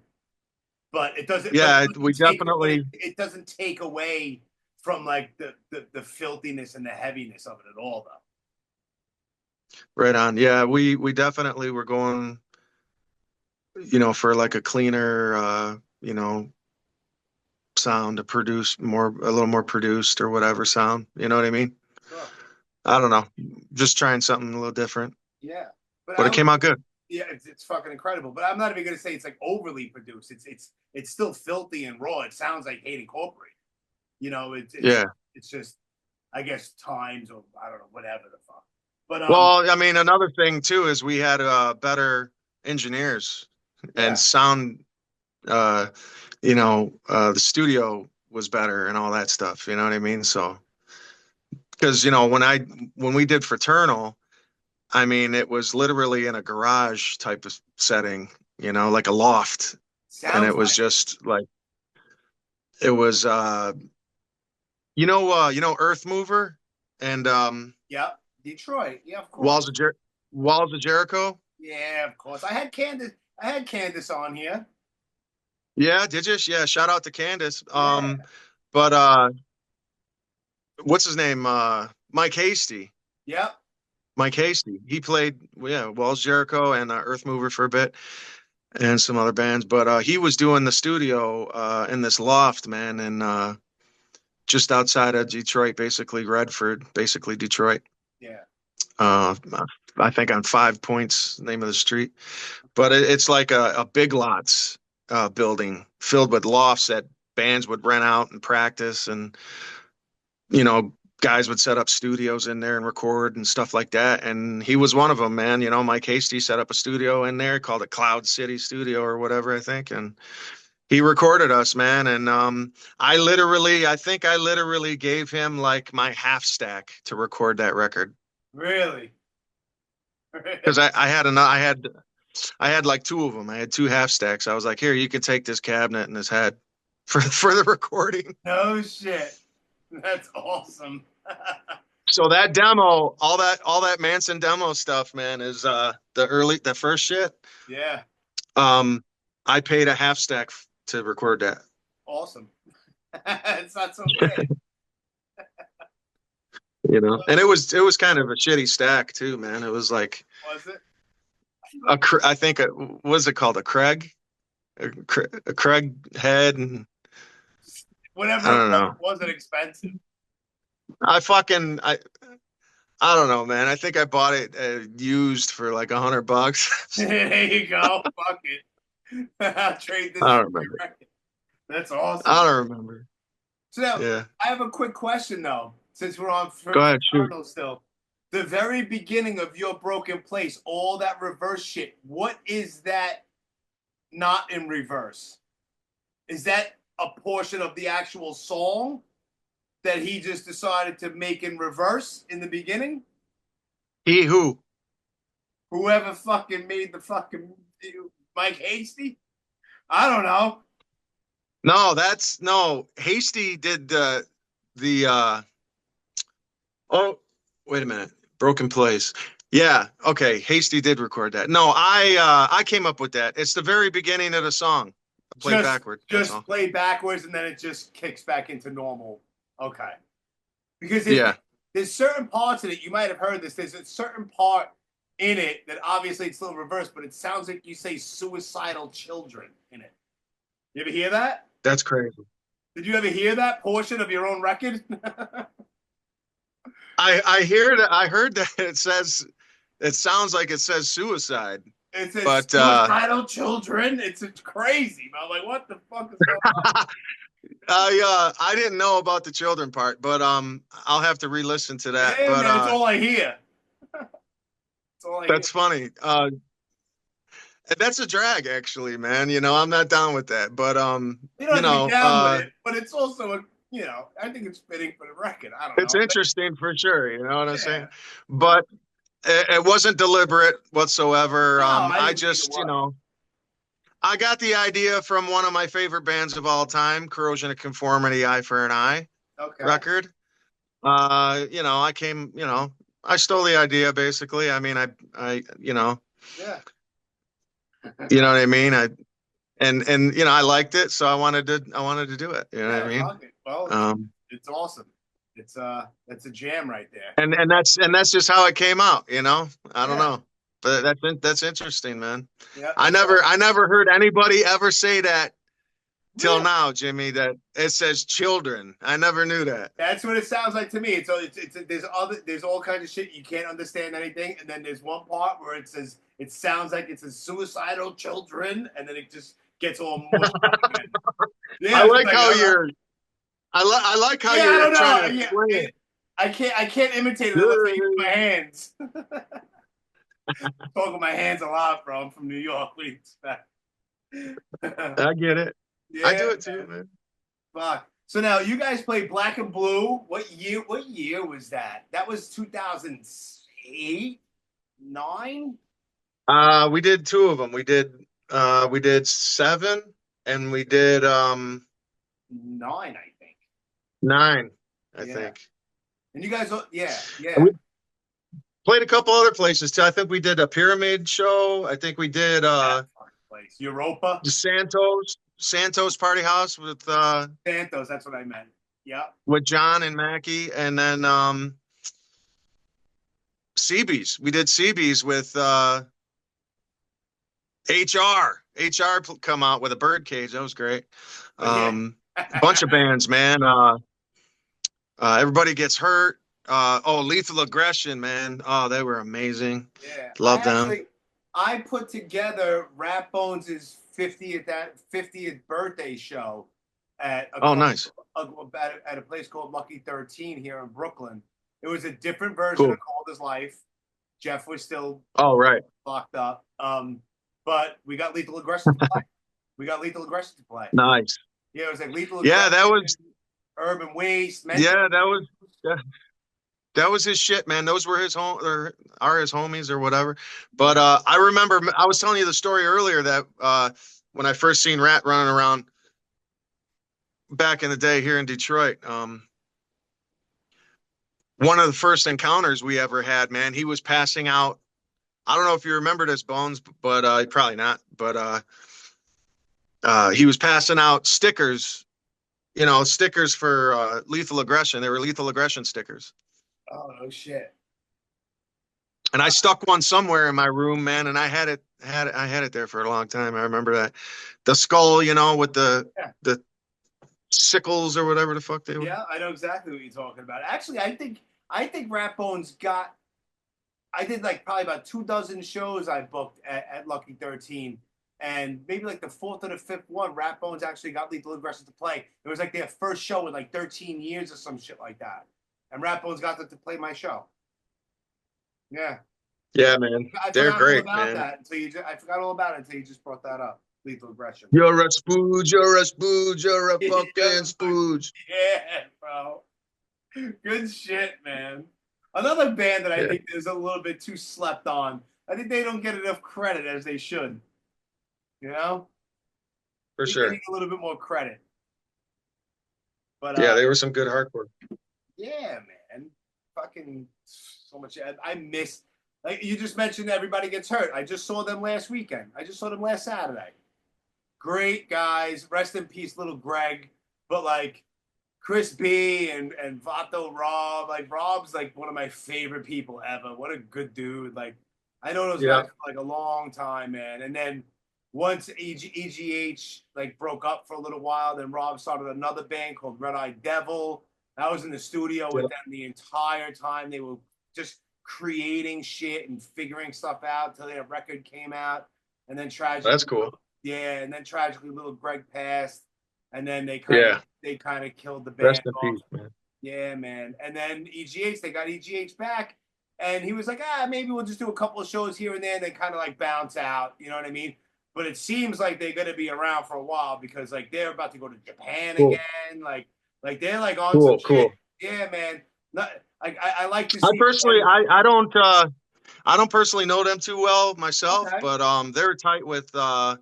But it doesn't. Yeah, it doesn't take away from like the filthiness and the heaviness of it at all, though. Right on. Yeah, we definitely were going, for like a cleaner, sound to produce a little more produced or whatever sound. You know what I mean? Sure. I don't know. Just trying something a little different. Yeah. But it came out good. Yeah, it's fucking incredible. But I'm not even gonna say it's like overly produced. It's still filthy and raw. It sounds like Hate Incorporated. It's just, I guess, times or I don't know, whatever the fuck. But well, I mean, another thing too is we had better engineers and sound. The studio was better and all that stuff. You know what I mean? So, because when we did Fraternal, I mean, it was literally in a garage type of setting, like a loft. And it was just like, it was, Earth Mover and, yeah, Detroit. Yeah, of course. Walls of Jericho. Yeah, of course. I had Candace on here. Yeah, did you? Yeah, shout out to Candace. Yeah. But what's his name? Mike Hasty. Yep. Mike Hasty. He played, Walls Jericho and Earth Mover for a bit and some other bands. But he was doing the studio in this loft, man, and just outside of Detroit, basically Redford, basically Detroit. Yeah. I think on 5 Points, name of the street. But it's like a Big Lots building filled with lofts that bands would rent out and practice. And you know, guys would set up studios in there and record and stuff like that. And he was one of them, man. You know, Mike Hasty set up a studio in there called a Cloud City Studio or whatever, I think. And he recorded us, man. And I think I literally gave him like my half stack to record that record. Really? Because I had like two of them. I had two half stacks. I was like, here, you can take this cabinet and this head for the recording. No shit. That's awesome. So that demo, all that Manson demo stuff, man, is the first shit. Yeah. I paid a half stack to record that. Awesome. It's not so bad. You know, and it was kind of a shitty stack too, man. It was like, Was it? I think what was it called? A Craig head, and Whatever. I don't know. It wasn't expensive. I don't know, man. I think I bought it used for like $100. There you go. Fuck it. I'll trade this. I don't remember. That's awesome. I don't remember. So now, Yeah. I have a quick question though, since we're on Go ahead, shoot. still. The very beginning of Your Broken Place, all that reverse shit, what is that not in reverse? Is that a portion of the actual song that he just decided to make in reverse in the beginning? He who? Whoever fucking made the fucking Mike Hasty? I don't know. No, Hasty did the oh, wait a minute. Broken Place. Yeah, okay. Hasty did record that. No, I came up with that. It's the very beginning of the song. Play backwards. Just play backwards and then it just kicks back into normal. Okay. Because there's certain parts in it, you might have heard this, there's a certain part in it that obviously it's still reversed, but it sounds like you say suicidal children in it. You ever hear that? That's crazy. Did you ever hear that portion of your own record? I heard that it sounds like it says suicide. It says suicidal children. It's crazy. I'm like, what the fuck is going on? I didn't know about the children part, but I'll have to re-listen to that. Yeah, but man, it's all I hear. That's funny. That's a drag, actually, man. You know, I'm not down with that, but you know, down with it, but it's also I think it's fitting for the record. I don't know. It's interesting for sure. You know what I'm saying? But it wasn't deliberate whatsoever. No, I just, I got the idea from one of my favorite bands of all time, Corrosion of Conformity, Eye for an Eye record. I stole the idea basically. I mean, I Yeah. You know what I mean? I liked it, so I wanted to do it. You know what I mean? Well, it's awesome. It's that's a jam right there. And that's just how it came out, I don't know. But that's interesting, man. Yeah. I never heard anybody ever say that till now, Jimmy, that it says children. I never knew that. That's what it sounds like to me. There's all kinds of shit you can't understand anything, and then there's one part where it says it sounds like it's a suicidal children, and then it just gets all mushed up again. Yeah, I like how you're trying to explain it. I can't imitate it unless I use my hands. Talk with my hands a lot, bro. I'm from New York. What do you expect? I get it. Yeah, I do it too, man. Fuck. So now you guys play Black and Blue. What year was that? That was 2008, 9? We did two of them. We did 7 and we did 9, I think. 9, I think. And you guys, yeah. We played a couple other places too. I think we did a Pyramid show. I think we did place. Europa. The Santos Party House with Santos, that's what I meant. Yeah. With John and Mackie, and then CB's. We did CB's with HR come out with a birdcage. That was great. A bunch of bands, man. Everybody Gets Hurt. Lethal Aggression, man. Oh, they were amazing. Yeah. Love them. I put together Ratbones' 50th birthday show at a Oh, club, nice. at a place called Lucky 13 here in Brooklyn. It was a different version Cool. of Cold as Life. Jeff was still Oh, right. locked up. But we got Lethal Aggression to play. We got Lethal Aggression to play. Nice. Yeah, it was like Lethal Yeah, Aggression, that was, Urban Waste, Mental. yeah, that was, yeah, that was his shit, man. Those were his or are his homies or whatever. But Yeah. I remember I was telling you the story earlier that when I first seen Rat running around back in the day here in Detroit, one of the first encounters we ever had, man, he was passing out. I don't know if you remember this, Bones, but probably not. But he was passing out stickers, stickers for lethal aggression. They were lethal aggression stickers. Oh no shit. And I stuck one somewhere in my room, man, and I had it there for a long time. I remember that. The skull, with Yeah. the sickles or whatever the fuck they were. Yeah, I know exactly what you're talking about. Actually, I think Ratbones got. I did like probably about 24 shows I booked at Lucky 13. And maybe like the fourth or the fifth one, Ratbones actually got Lethal Aggression to play. It was like their first show in like 13 years or some shit like that. And Ratbones got them to play my show. Yeah. Yeah, man. They're great, man. I forgot all about it until you just brought that up. Lethal Aggression. You're a spooge, you're a spooge, you're a fucking spooge. Yeah, bro. Good shit, man. Another band that I think is a little bit too slept on. I think they don't get enough credit as they should. You know? For They sure. need a little bit more credit. But yeah, they were some good hardcore. Yeah, man. Fucking so much. I miss, like you just mentioned, everybody gets hurt. I just saw them last weekend. I just saw them last Saturday. Great guys. Rest in peace, little Greg. But like Chris B and Vato Rob, like Rob's like one of my favorite people ever. What a good dude. Like I know those guys for like a long time, man. And then once EGH like broke up for a little while, then Rob started another band called Red Eye Devil. I was in the studio with them the entire time. They were just creating shit and figuring stuff out until their record came out. And then tragically, that's cool. Yeah, and then tragically, little Greg passed, and then they kind of killed the band. Rest in peace, man. Yeah, man. And then EGH, they got EGH back, and he was like, maybe we'll just do a couple of shows here and there, and they kind of like bounce out. You know what I mean? But it seems like they're gonna be around for a while because like they're about to go to Japan again. Like they're like on some shit. Yeah, man. I like to see. I don't personally know them too well myself, but they're tight with my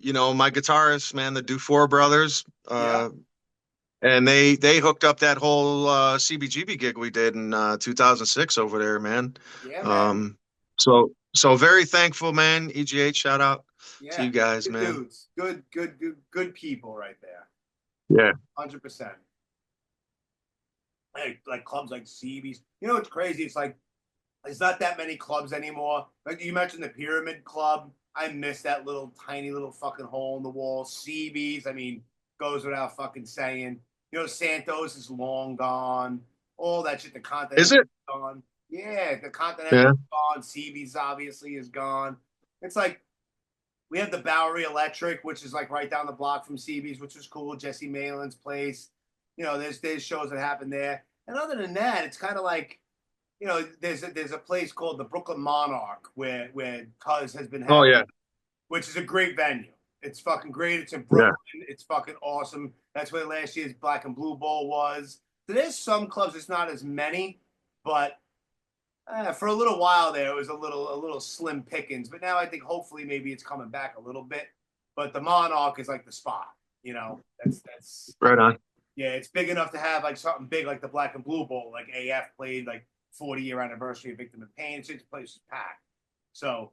guitarist, man, the Dufour brothers. And they hooked up that whole CBGB gig we did in 2006 over there, man. Yeah, man. So very thankful, man. EGH, shout out to you guys, good man. Dudes. Good people right there. Yeah. 100%. Like clubs like CB's. You know what's crazy? It's like there's not that many clubs anymore. Like you mentioned the Pyramid Club. I miss that little tiny little fucking hole in the wall. CB's, I mean, goes without fucking saying. Santos is long gone. All that shit. The Continental is it gone? Yeah, the Continental is gone. CB's obviously is gone. It's like we have the Bowery Electric, which is like right down the block from CB's, which was cool. Jesse Malin's place. There's shows that happen there. And other than that, it's kind of like, there's a place called the Brooklyn Monarch where Cuz has been having, which is a great venue. It's fucking great. It's in Brooklyn. Yeah. It's fucking awesome. That's where last year's Black and Blue Bowl was. So there's some clubs. It's not as many, but for a little while there, it was a little slim pickings. But now I think hopefully maybe it's coming back a little bit. But the Monarch is like the spot. That's right on. Yeah, it's big enough to have like something big like the Black and Blue Bowl, like AF played like 40-year anniversary of Victim of Pain. This place is packed. So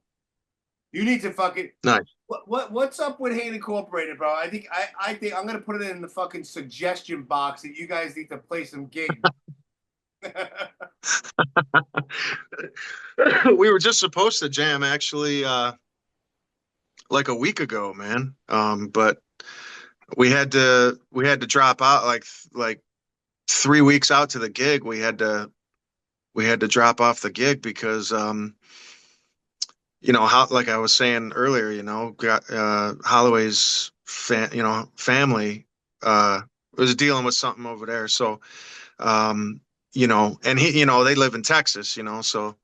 you need to fucking nice. What's up with Hate Incorporated, bro? I think I'm gonna put it in the fucking suggestion box that you guys need to play some gigs. We were just supposed to jam actually like a week ago, man. But we had to drop out like 3 weeks out to the gig. We had to drop off the gig because how, like I was saying earlier, got Holloway's family was dealing with something over there. So, you know, and he, you know, they live in Texas, you know, so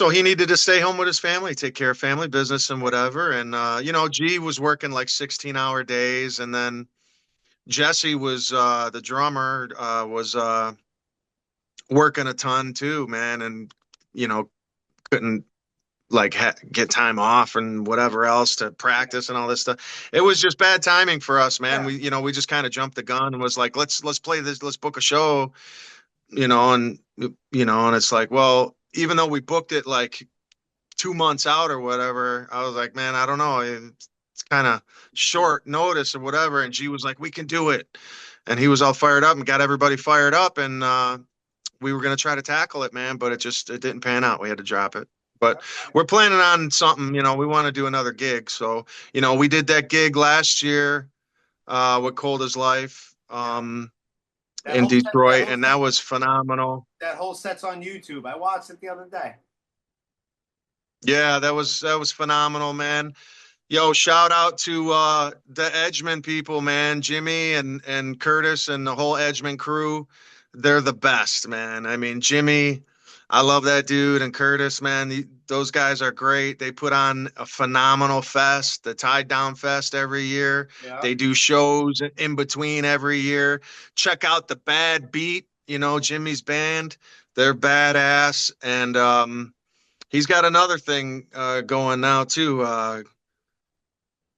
he needed to stay home with his family, take care of family business and whatever. And, you know, G was working like 16-hour days. And then Jesse was, the drummer, was, working a ton too, man. And, you know, couldn't like get time off and whatever else to practice and all this stuff. It was just bad timing for us, man. Yeah. We, you know, we just kind of jumped the gun and was like, let's play this, let's book a show, you know, and, you know, and it's like, well, even though we booked it like 2 months out or whatever, I was like, man, I don't know. It's kind of short notice or whatever. And G was like, we can do it. And he was all fired up and got everybody fired up. And, we were going to try to tackle it, man, but it didn't pan out. We had to drop it. But we're planning on something, you know, we want to do another gig. So, you know, we did that gig last year with Cold as Life in Detroit, and that was phenomenal. That whole set's on YouTube. I watched it the other day. Yeah, that was phenomenal, man. Yo, shout out to the Edgeman people, man, Jimmy and Curtis and the whole Edgeman crew. They're the best, man. I mean, Jimmy, I love that dude, and Curtis, man, those guys are great. They put on a phenomenal fest, the Tied Down Fest every year. Yeah. They do shows in between every year. Check out the Bad Beat, you know, Jimmy's band. They're badass, and he's got another thing going now too.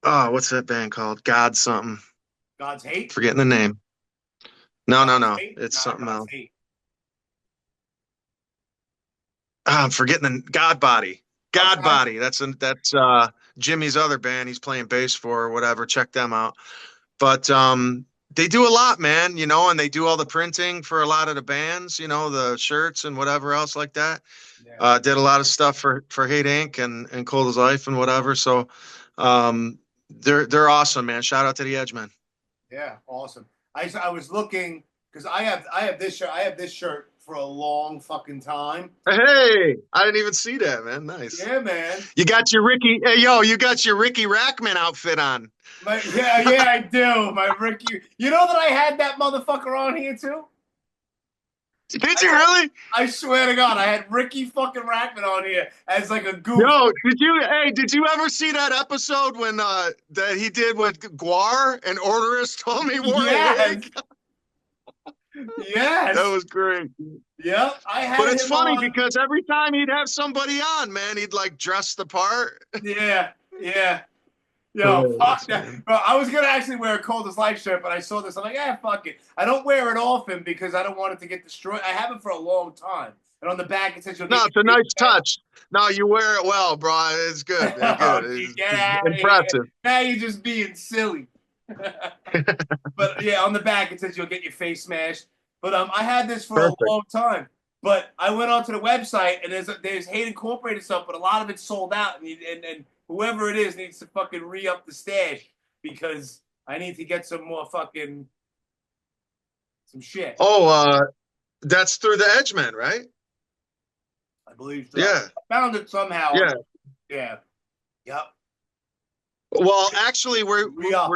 What's that band called? God something. God's Hate? Forgetting the name. No. It's something else. I'm forgetting the God Body. God Body. That's Jimmy's other band he's playing bass for or whatever. Check them out. But they do a lot, man, you know, and they do all the printing for a lot of the bands, you know, the shirts and whatever else like that. Yeah. Did a lot of stuff for Hate Inc. and Cold as Life and whatever. So they're awesome, man. Shout out to the Edgemen. Yeah, awesome. I was looking because I have this shirt. I have this shirt for a long fucking time. Hey, I didn't even see that, man. Nice. Yeah, man. You got your Ricky. Hey, yo, you got your Ricky Rackman outfit on. Yeah, I do. My Ricky. You know that I had that motherfucker on here too. Did you really? I swear to God, I had Ricky fucking Rackman on here as like a goof. Yo, did you ever see that episode when that he did with Guar and Orderist told me wore yes. Yes. That was great. Yep. But it's funny because every time he'd have somebody on, man, he'd like dress the part. Yeah. Yo, fuck that. Bro, I was going to actually wear a Cold as Life shirt, but I saw this. I'm like, fuck it. I don't wear it often because I don't want it to get destroyed. I have it for a long time. And on the back, it says you'll get it's a nice touch. No, you wear it well, bro. It's good. It's good. It's impressive. Now you're just being silly. But yeah, on the back, it says you'll get your face smashed. But I had this for a long time. But I went onto the website, and there's Hate Incorporated stuff, but a lot of it's sold out, and whoever it is needs to fucking re-up the stash because I need to get some more fucking some shit. Oh, that's through the Edgemen, right? I believe so. Yeah. I found it somehow. Yeah. Yep. Well, actually, we're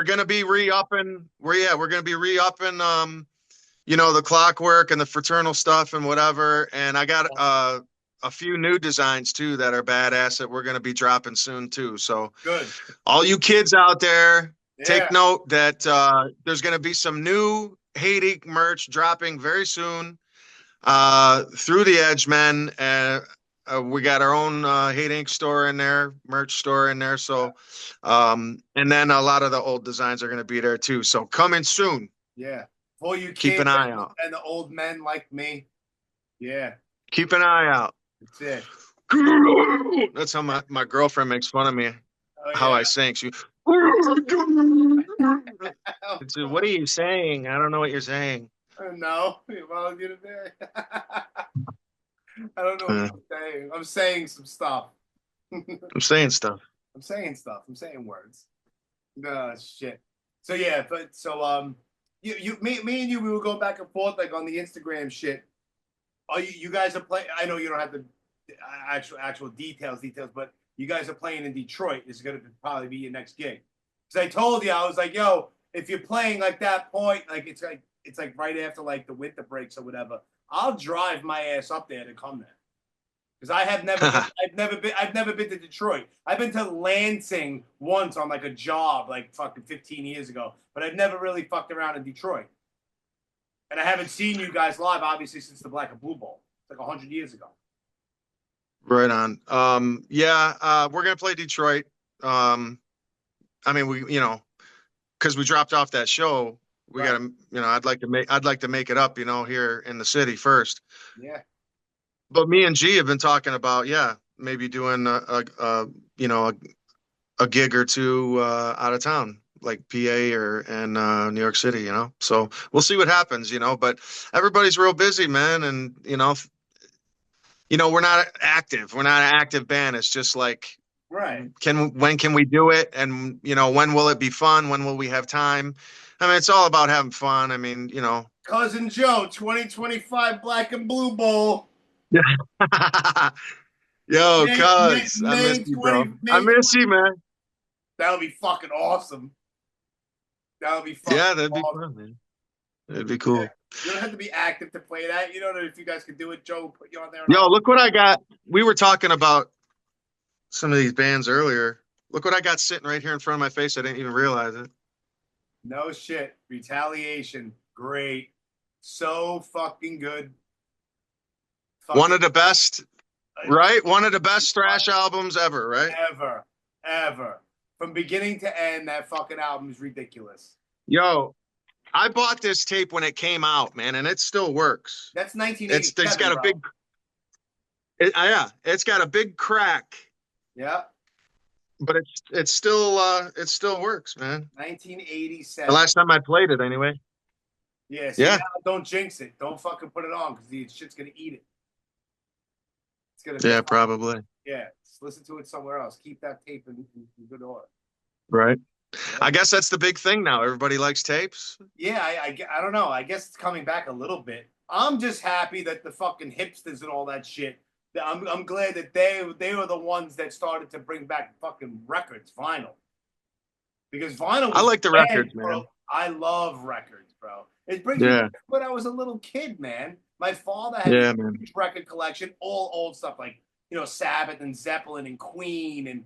gonna be re-upping. We're gonna be re-upping. You know, the Clockwork and the Fraternal stuff and whatever. And I got a few new designs too that are badass that we're gonna be dropping soon too. So good. All you kids out there, take note that there's gonna be some new Hate Inc. merch dropping very soon through the Edgemen. We got our own Hate Inc. store in there, merch store in there. So, and then a lot of the old designs are going to be there too. So coming soon. Yeah. For you kids keep an eye out. And the old men like me. Yeah. Keep an eye out. That's it. That's how my girlfriend makes fun of me. How I sing. She, what are you saying? I don't know what you're saying. No. Well, get it there. I don't know what I'm saying. I'm saying some stuff. I'm saying stuff. I'm saying words. No shit. So yeah, but so me and you, we were going back and forth like on the Instagram shit. Oh, you guys are playing. I know you don't have the actual details, but you guys are playing in Detroit. This is gonna probably be your next gig. Because I told you, I was like, yo, if you're playing like that point, like it's like right after like the winter breaks or whatever, I'll drive my ass up there to come there. Because I've never been to Detroit. I've been to Lansing once on like a job like fucking 15 years ago, but I've never really fucked around in Detroit. And I haven't seen you guys live obviously since the Black and Blue Bowl. It's like 100 years ago. Right on. We're gonna play Detroit. I mean, because we dropped off that show, we Right. gotta, I'd like to make it up, here in the city first. Yeah. But me and G have been talking about, maybe doing a gig or two out of town, like PA or in New York City, So we'll see what happens, But everybody's real busy, man, and we're not active. We're not an active band. It's just like, right. When can we do it? And when will it be fun? When will we have time? I mean, it's all about having fun. I mean, Cousin Joe, 2025 Black and Blue Bowl. Yeah. Yo, cuz I miss you, bro. I miss you, man. That'll be fucking awesome. That'll be fucking that'd be fun, man. It'd be cool. Yeah. You don't have to be active to play that. You don't know if you guys could do it. Joe, put you on there. Yo, look what I got. We were talking about some of these bands earlier. Look what I got sitting right here in front of my face. I didn't even realize it. No shit. Retaliation. Great. So fucking good. One of the best, right? One of the best thrash albums ever, right? Ever. From beginning to end, that fucking album is ridiculous. Yo, I bought this tape when it came out, man, and it still works. That's 1987. It's got a big, it's got a big crack. Yeah. But it still works, man. 1987. The last time I played it, anyway. Yeah. So don't jinx it. Don't fucking put it on because the shit's gonna eat it. It's gonna. Yeah, probably. Yeah. Just listen to it somewhere else. Keep that tape in good order. Right. Yeah. I guess that's the big thing now. Everybody likes tapes. Yeah, I don't know. I guess it's coming back a little bit. I'm just happy that the fucking hipsters and all that shit. I'm glad that they were the ones that started to bring back fucking records, vinyl. Because vinyl. I like the records, man. Bro. I love records, bro. It brings me back when I was a little kid, man. My father had a huge record collection, all old stuff like Sabbath and Zeppelin and Queen and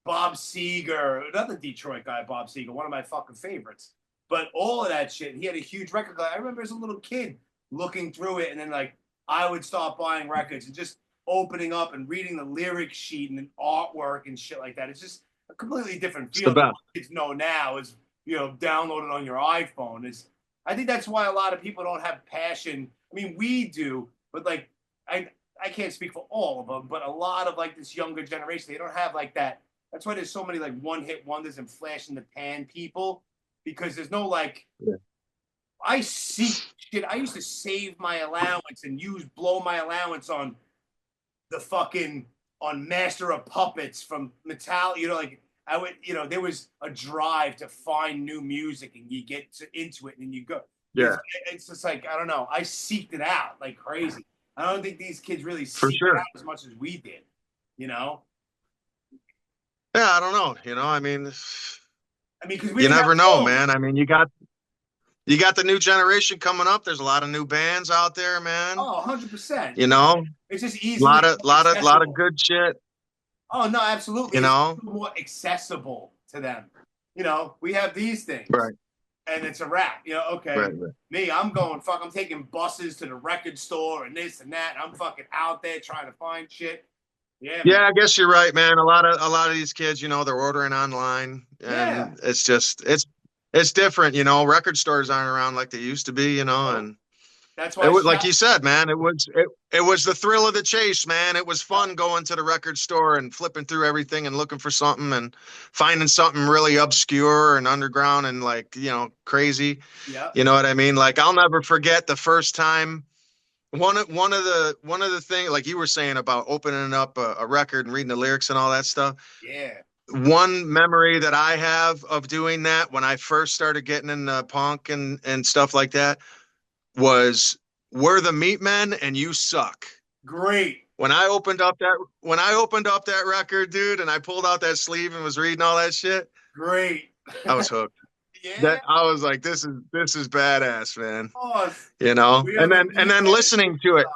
Bob Seger, another Detroit guy, Bob Seger, one of my fucking favorites. But all of that shit, he had a huge record collection. I remember as a little kid looking through it, and then like I would start buying records and just opening up and reading the lyric sheet and the artwork and shit like that. It's just a completely different feel than what kids know now is, downloaded on your iPhone. I think that's why a lot of people don't have passion. I mean, we do, but like I can't speak for all of them, but a lot of like this younger generation, they don't have like that. That's why there's so many like one-hit wonders and flash in the pan people, because there's no like. Yeah. I see shit. I used to save my allowance and blow my allowance on the fucking Master of Puppets from Metallica. Like I would, there was a drive to find new music, and you get into it, and then you go. Yeah, it's just like I don't know. I seeked it out like crazy. I don't think these kids really seeked it out as much as we did. Yeah, I don't know. I mean, because you never know, man. I mean, you got the new generation coming up. There's a lot of new bands out there, man. Oh, 100%. It's just easy. A lot of good shit. Oh no, absolutely. It's more accessible to them. We have these things, right? And it's a wrap. Okay. Right. Me, I'm taking buses to the record store and this and that. I'm fucking out there trying to find shit. Yeah, I guess you're right, man. A lot of these kids, they're ordering online, and it's just it's different, Record stores aren't around like they used to be, and that's why like you said, man. It was the thrill of the chase, man. It was fun going to the record store and flipping through everything and looking for something and finding something really obscure and underground and like crazy. Yeah, you know what I mean? Like I'll never forget the first time. One of the things, like you were saying about opening up a record and reading the lyrics and all that stuff. Yeah. One memory that I have of doing that when I first started getting into punk and stuff like that was "We're the Meatmen and You Suck." Great. When I opened up that record, dude, and I pulled out that sleeve and was reading all that shit. Great. I was hooked. Yeah. That I was like, this is badass, man. Oh, You know, we are and the then listening to it,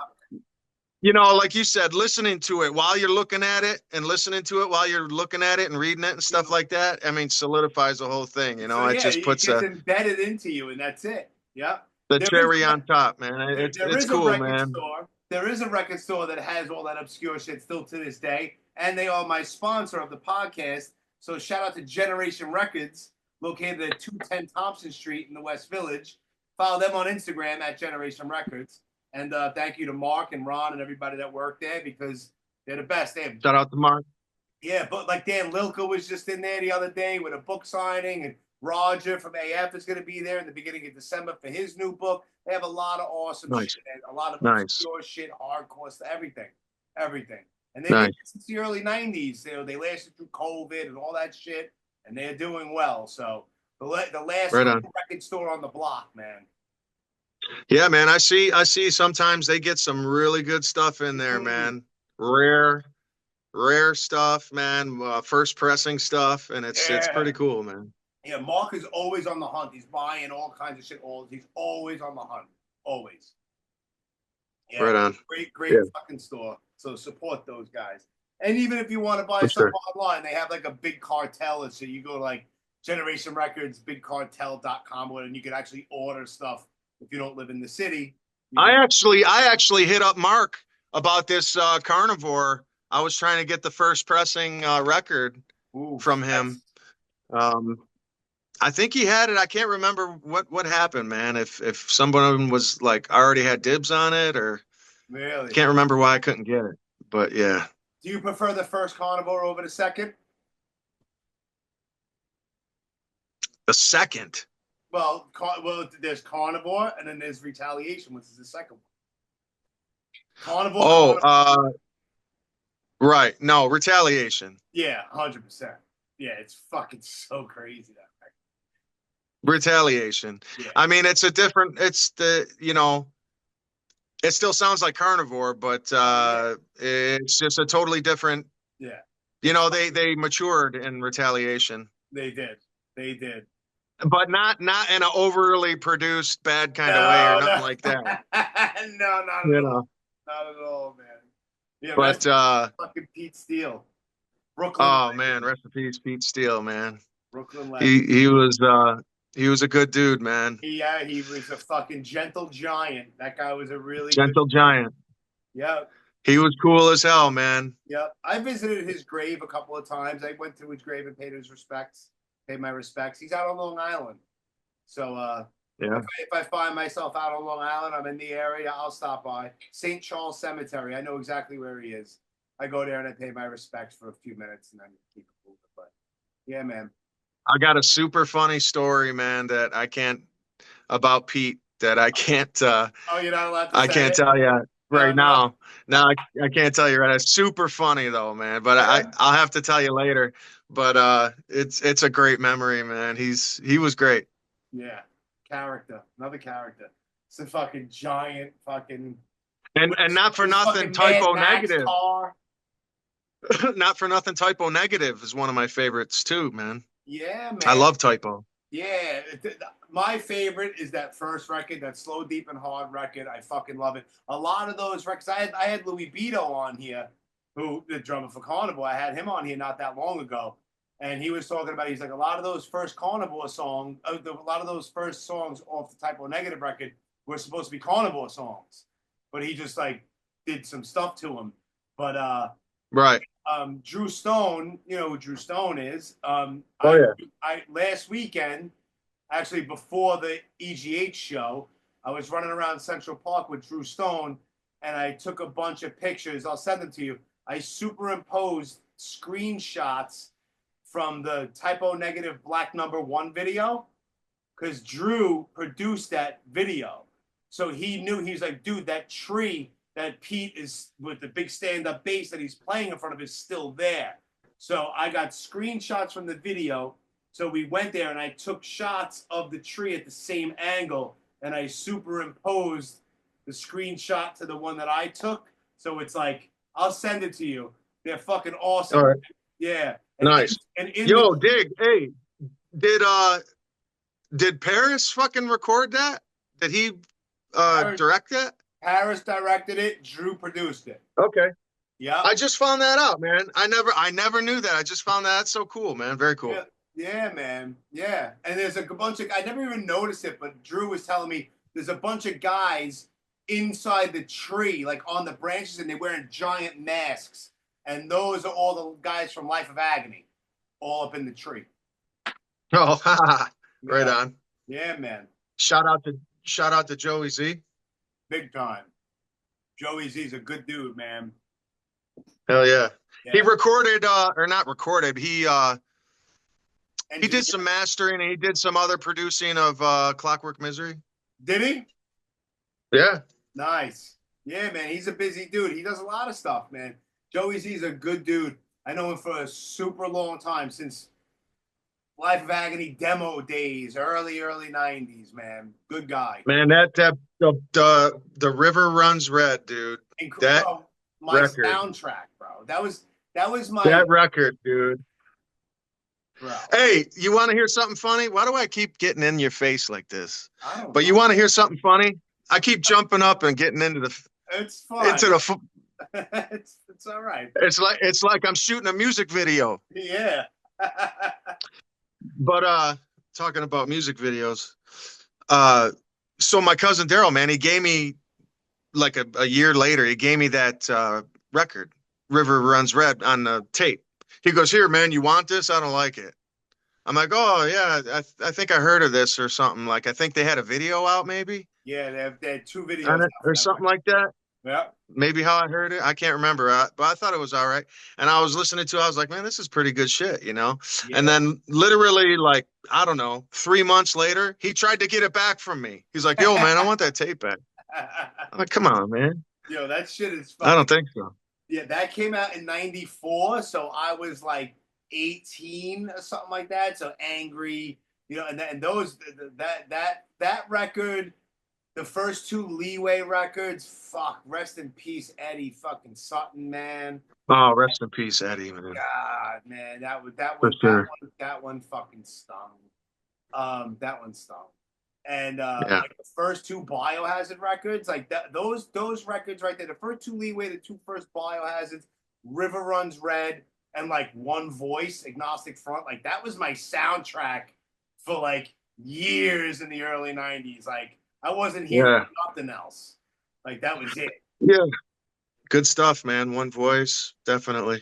you know, like you said, listening to it while you're looking at it and listening to it while you're looking at it and reading it and stuff like that. I mean, solidifies the whole thing. You know, So it yeah, just it puts gets embedded into you, and that's it. Yep. the There is cherry on top, man. there It's is a cool, record man. store. There is a record store that has all that obscure shit still to this day, and they are my sponsor of the podcast. So shout out to Generation Records, located at 210 Thompson Street in the West Village. Follow them on Instagram at Generation Records. And thank you to Marc and Ron and everybody that worked there because they're the best. They have, Shout out to Marc. yeah, but like Dan Lilka was just in there the other day with a book signing, and Roger from AF is going to be there in the beginning of December for his new book. They have a lot of awesome Nice. shit, and a lot of Nice. obscure shit, hardcore stuff, everything. And they've Nice. been since the early 90s. You know, they lasted through COVID and all that shit, and they're doing well. So the last Right on. record store on the block, man. Yeah, man. I see sometimes they get some really good stuff in there, man. Rare stuff, man. First pressing stuff, and it's pretty cool, man. Yeah, Marc is always on the hunt. He's buying all kinds of shit. He's always on the hunt. Always. Yeah, Right on. Great fucking store. So support those guys. And even if you want to buy stuff online, they have like a big cartel. So you go to like Generation Records, bigcartel.com, and you can actually order stuff if you don't live in the city. I actually hit up Marc about this Carnivore. I was trying to get the first pressing record from him. I think he had it. I can't remember what happened, man. If someone was like already had dibs on it, or really can't remember why I couldn't get it. But yeah. Do you prefer the first Carnivore over the second? The second. Well, there's Carnivore, and then there's Retaliation, which is the second one. Carnivore. Right. No, Retaliation. Yeah, 100%. Yeah, it's fucking so crazy that record. Retaliation. Yeah. I mean, it's it still sounds like Carnivore, but it's just a totally different. Yeah. You know, they matured in Retaliation. They did. But not in an overly produced bad kind of way or nothing like that. No, not at all, man. Yeah, but fucking Pete Steele, Brooklyn. Oh man, rest in peace, Pete Steele, man. Brooklyn. He was a good dude, man. Yeah, he was a fucking gentle giant. That guy was a really gentle giant. Yeah. He was cool as hell, man. Yeah, I visited his grave a couple of times. I went to his grave and paid my respects. He's out on Long Island, so yeah. If I find myself out on Long Island, I'm in the area, I'll stop by St. Charles Cemetery. I know exactly where he is. I go there and I pay my respects for a few minutes and then keep it moving. But yeah, man. I got a super funny story, man, about Pete that I can't. Oh, you're not allowed to. I can't tell you right now. No, I can't tell you right. It's super funny though, man. But I'll have to tell you later. But it's a great memory, man. He was great. Yeah. Another character. It's a fucking giant fucking. And not for nothing, Typo Negative. Not for nothing, Typo Negative is one of my favorites too, man. Yeah, man. I love Typo. Yeah, my favorite is that first record, that Slow, Deep, and Hard record. I fucking love it. A lot of those records. I had Louis Beto on here, who the drummer for Carnivore. I had him on here not that long ago. And he was talking about, he's like, a lot of those first Carnivore songs, a lot of those first songs off the Typo Negative record were supposed to be Carnivore songs. But he just, like, did some stuff to them. But, right. Drew Stone, you know who Drew Stone is. Last weekend, actually before the EGH show, I was running around Central Park with Drew Stone, and I took a bunch of pictures. I'll send them to you. I superimposed screenshots from the Typo Negative Black Number 1 video, because Drew produced that video. So he knew, he was like, dude, that tree that Pete is with the big stand-up bass that he's playing in front of is still there. So I got screenshots from the video. So we went there and I took shots of the tree at the same angle, and I superimposed the screenshot to the one that I took. So it's like, I'll send it to you. They're fucking awesome. All right. Yeah. Nice. Dig. Hey, did Paris fucking record that? Did he Paris, direct that? Paris directed it. Drew produced it. Okay. Yep. I just found that out, man. I never knew that. I just found that. That's so cool, man. Very cool. Yeah, yeah, man. Yeah. And there's a bunch of, I never even noticed it, but Drew was telling me there's a bunch of guys inside the tree, like on the branches, and they're wearing giant masks. And those are all the guys from Life of Agony, all up in the tree. Oh, right Yeah. on. Yeah, man. Shout out to Joey Z. Big time. Joey Z's a good dude, man. Hell yeah. He Yeah. recorded or not recorded. He And did some mastering and he did some other producing of Clockwork Misery. did he? Yeah. Nice. Yeah, man. He's a busy dude. He does a lot of stuff, man. Joey Z's a good dude. I know him for a super long time, since Life of Agony demo days, early 90s, man. Good guy. Man, the river runs red, dude. That Bro, my record. soundtrack, bro. That was my That record, dude. bro. Hey, you want to hear something funny? Why do I keep getting in your face like this? I don't But know. you want to hear something funny? I keep jumping up and getting into It's fine. It's all right. it's like I'm shooting a music video. Yeah. But talking about music videos, so my cousin Darrel, man, he gave me like a year later, he gave me that record, River Runs Red, on the tape. He goes, "Here, man, you want this? I don't like it." I'm like, "Oh yeah, I think I heard of this or something." Like, I think they had a video out, maybe, Yeah, they had two videos on it, out for or that something record. like that. Yeah. Maybe how I heard it, I can't remember, but I thought it was all right. And I was listening to it, I was like, man, this is pretty good shit, you know? Yeah. And then literally, like, I don't know, 3 months later, he tried to get it back from me. He's like, yo, man, I want that tape back. I'm like, come on, man. Yo, that shit is I don't fucking. think so. Yeah, that came out in '94, so I was like 18 or something like that. So Angry, and those that record, the first two Leeway records, fuck, rest in peace, Eddie fucking Sutton, man. Oh, rest in peace, Eddie, man. God, man, For sure. that one fucking stung. That one stung. And Yeah. like the first two Biohazard records, like those records right there, the first two Leeway, the two first Biohazards, River Runs Red, and like One Voice, Agnostic Front, like that was my soundtrack for like years in the early '90s. Like I wasn't hearing nothing else. Like that was it. Yeah. Good stuff, man. One Voice, definitely.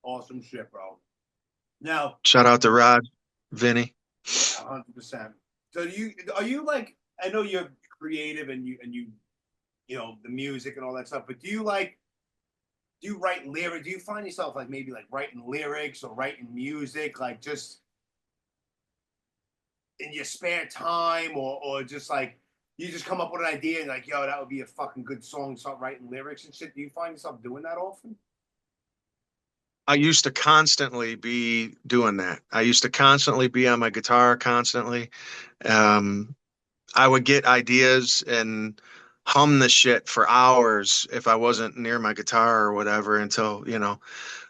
Awesome shit, bro. Now, Shout out to Rod, Vinny. 100%. So are you like, I know you're creative and the music and all that stuff, but do you write lyrics? Do you find yourself like maybe like writing lyrics or writing music, like just in your spare time, or just like you just come up with an idea and like, yo, that would be a fucking good song, start writing lyrics and shit? Do you find yourself doing that often? I used to constantly be doing that. I used to constantly be on my guitar constantly. I would get ideas and hum the shit for hours if I wasn't near my guitar or whatever until,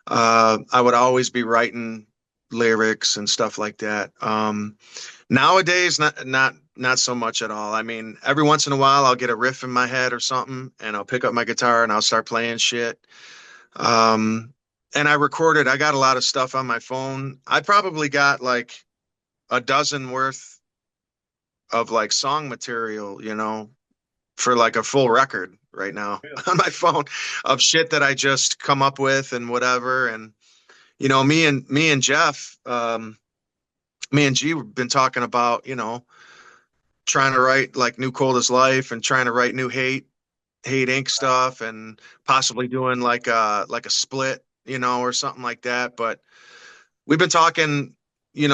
I would always be writing lyrics and stuff like that. Nowadays, not so much at all. I mean, every once in a while I'll get a riff in my head or something and I'll pick up my guitar and I'll start playing shit. And I got a lot of stuff on my phone. I probably got like a dozen worth of like song material, for like a full record right now on my phone of shit that I just come up with and whatever. And, me and Jeff, me and G have been talking about, trying to write like New Cold as Life and trying to write new Hate Inc. stuff and possibly doing like a split, or something like that. But we've been talking, he's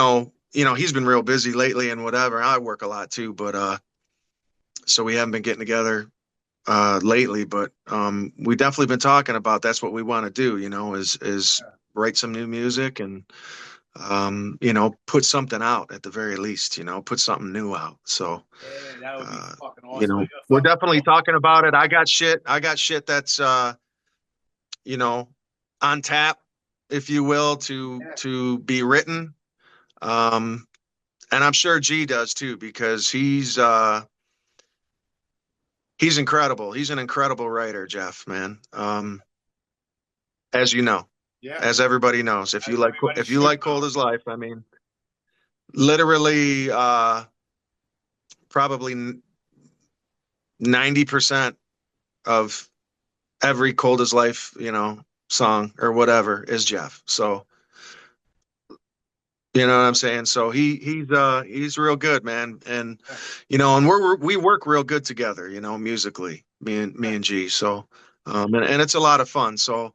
been real busy lately and whatever. I work a lot too, but so we haven't been getting together lately, but we definitely been talking about that's what we want to do, is write some new music and put something out at the very least, put something new out. So yeah, that would be fucking awesome. We're definitely talking about it. I got shit that's on tap, if you will, to be written. And I'm sure G does too, because he's incredible. He's an incredible writer, Jeff, man. As you know, Yeah, as everybody knows, as everybody if you should like know. Cold as Life, I mean, literally, probably 90% of every Cold as Life, song or whatever is Jeff. So, you know what I'm saying? So he's real good, man. And, Yeah. and we work real good together, musically, me and G. So, and it's a lot of fun. So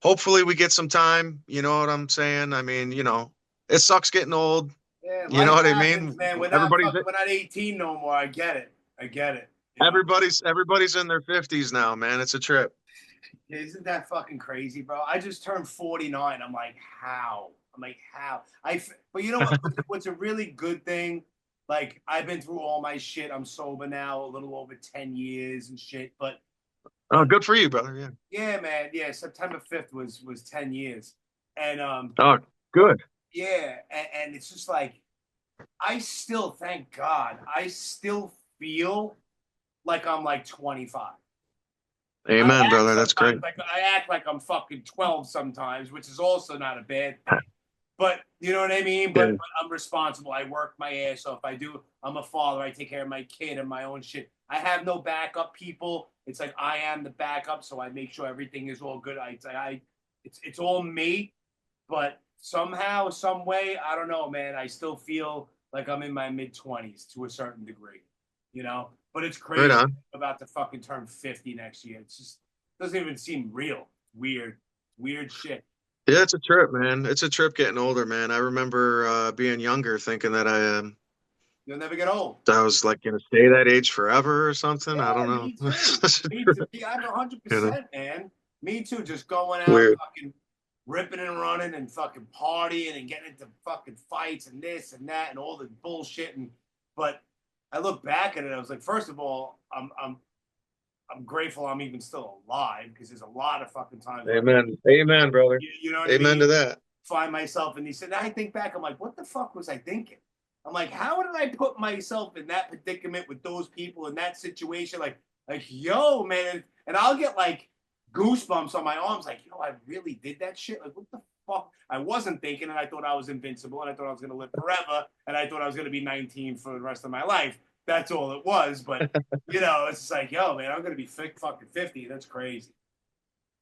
hopefully we get some time, you know what I'm saying? I mean, it sucks getting old. Yeah, You know life what I happens, mean? man. Everybody's We're not 18 no more. I get it. I get it. You know, everybody's in their 50s now, man. It's a trip. isn't that fucking crazy, bro? I just turned 49. I'm like, how? I'm like, how? But you know what? What's a really good thing? Like, I've been through all my shit. I'm sober now, a little over 10 years and shit. But Oh, good for you, brother. Yeah. yeah, man. Yeah, September 5th was 10 years. And Oh, good. yeah, and it's just like I still, thank God, I still feel like I'm like 25. Amen, brother. That's great. I act like I'm fucking 12 sometimes, which is also not a bad thing. But you know what I mean? Yeah. But I'm responsible. I work my ass off. I'm a father. I take care of my kid and my own shit. I have no backup people. It's like I am the backup, so I make sure everything is all good. It's all me, but somehow, some way, I don't know, man. I still feel like I'm in my mid-20s to a certain degree, you know. But it's Right crazy. on. I'm about to fucking turn 50 next year. It's just doesn't even seem real. Weird shit. Yeah, it's a trip, man. It's a trip getting older, man. I remember being younger, thinking that You'll never get old. I was like gonna stay that age forever or something. I don't Yeah, know. me too. Me too. I'm You know, 100%, man. Me too. Just going out, weird. fucking ripping and running, and fucking partying, and getting into fucking fights and this and that and all the bullshit. But I look back at it. I was like, first of all, I'm grateful I'm even still alive because there's a lot of fucking times where Amen. Amen, brother. you know what I Amen mean. to that. Find myself in these. And I think back, I'm like, what the fuck was I thinking? I'm like, how did I put myself in that predicament with those people in that situation? Like, yo, man, and I'll get like goosebumps on my arms, like, yo, I really did that shit. Like, what the fuck? I wasn't thinking, and I thought I was invincible, and I thought I was gonna live forever, and I thought I was gonna be 19 for the rest of my life. That's all it was. But it's just like, yo, man, I'm gonna be fucking 50. That's crazy.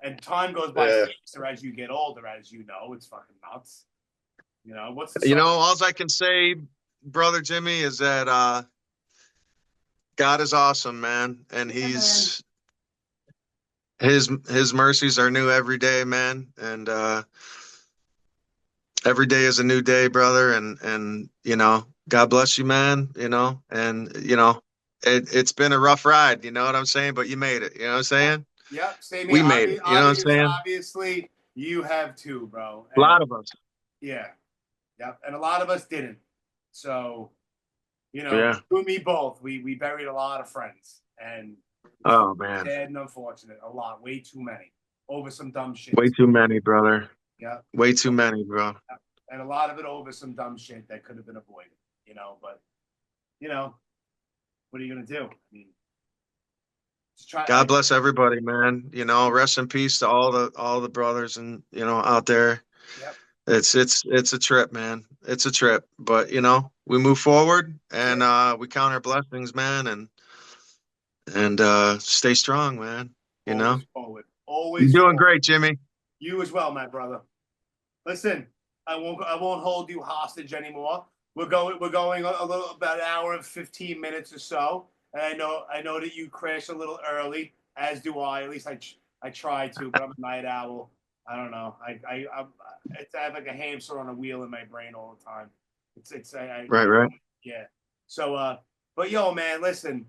And time goes by Yeah. faster as you get older, as you know. It's fucking nuts. What's the All I can say, brother Jimmy, is that God is awesome, man, and Yeah, man. his mercies are new every day, man, and every day is a new day, brother, and God bless you, man, and it's been a rough ride, you know what I'm saying, but you made it, you know what I'm saying? Yep, same here. We made it, you know what I'm saying? Obviously, you have too, bro. A And lot of us. yeah, yep. And a lot of us didn't. So, Yeah. you and me both. We buried a lot of friends, and Oh man, sad and unfortunate. A lot, way too many, over some dumb shit. way too many, brother. Yeah, Way too many, bro. and a lot of it over some dumb shit that could have been avoided. But what are you gonna do? I mean, just try. God bless everybody, man. Rest in peace to all the brothers and out there. Yep. It's a trip, man. It's a trip, but we move forward and we count our blessings, man, and stay strong, man. Always forward. You're Always doing forward. great, Jimmy. You as well, my brother. Listen, I won't hold you hostage anymore. We're going a little about an hour and 15 minutes or so. And I know that you crash a little early, as do I. At least I try to, but I'm a night owl. I don't know. I have like a hamster on a wheel in my brain all the time. Right. Yeah. So but yo, man, listen.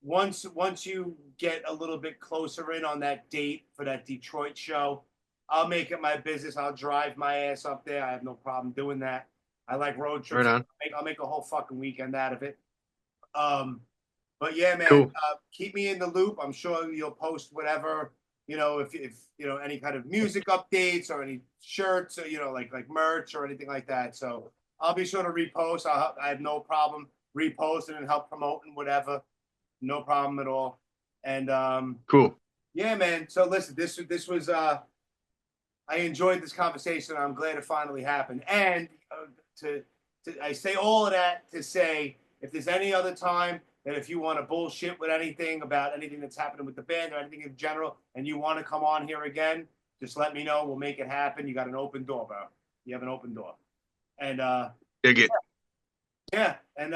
Once you get a little bit closer in on that date for that Detroit show, I'll make it my business. I'll drive my ass up there. I have no problem doing that. I like road trips. Right on. I'll make a whole fucking weekend out of it. But yeah, man, Cool. keep me in the loop. I'm sure you'll post whatever, if any kind of music updates or any shirts or, like merch or anything like that. So I'll be sure to repost. I have no problem reposting and help promoting whatever. No problem at all. And Cool. yeah, man. So listen, this was I enjoyed this conversation. I'm glad it finally happened. And I say all of that to say, if there's any other time that if you want to bullshit with anything about anything that's happening with the band or anything in general, and you want to come on here again, just let me know. We'll make it happen. You got an open door, bro. You have an open door. And dig it. Yeah, and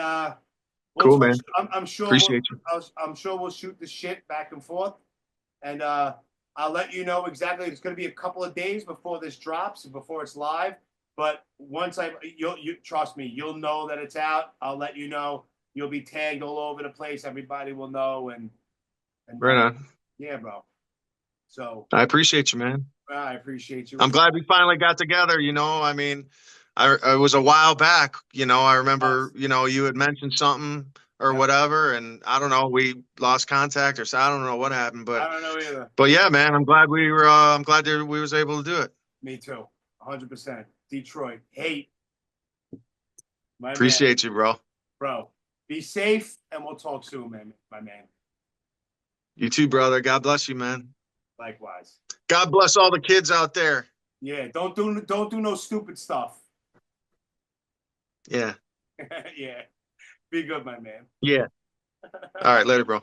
Cool, man. I'm sure. Appreciate you. I'm sure we'll shoot the shit back and forth, and I'll let you know exactly. It's going to be a couple of days before this drops, before it's live. But once you trust me, you'll know that it's out. I'll let you know. You'll be tagged all over the place. Everybody will know. And right on. Yeah, bro. So I appreciate you, man. I appreciate you. I'm glad we finally got together. You know, I mean, it was a while back. You know, I remember. You know, you had mentioned something or whatever, and I don't know. We lost contact, or so I don't know what happened. But I don't know either. But yeah, man, I'm glad we were. I'm glad that we was able to do it. Me too. 100%. Detroit hate. Appreciate you, bro. Bro, be safe, and we'll talk soon, man. My man. You too, brother. God bless you, man. Likewise. God bless all the kids out there. Yeah, don't do no stupid stuff. Yeah. Yeah. Be good, my man. Yeah. All right, later, bro.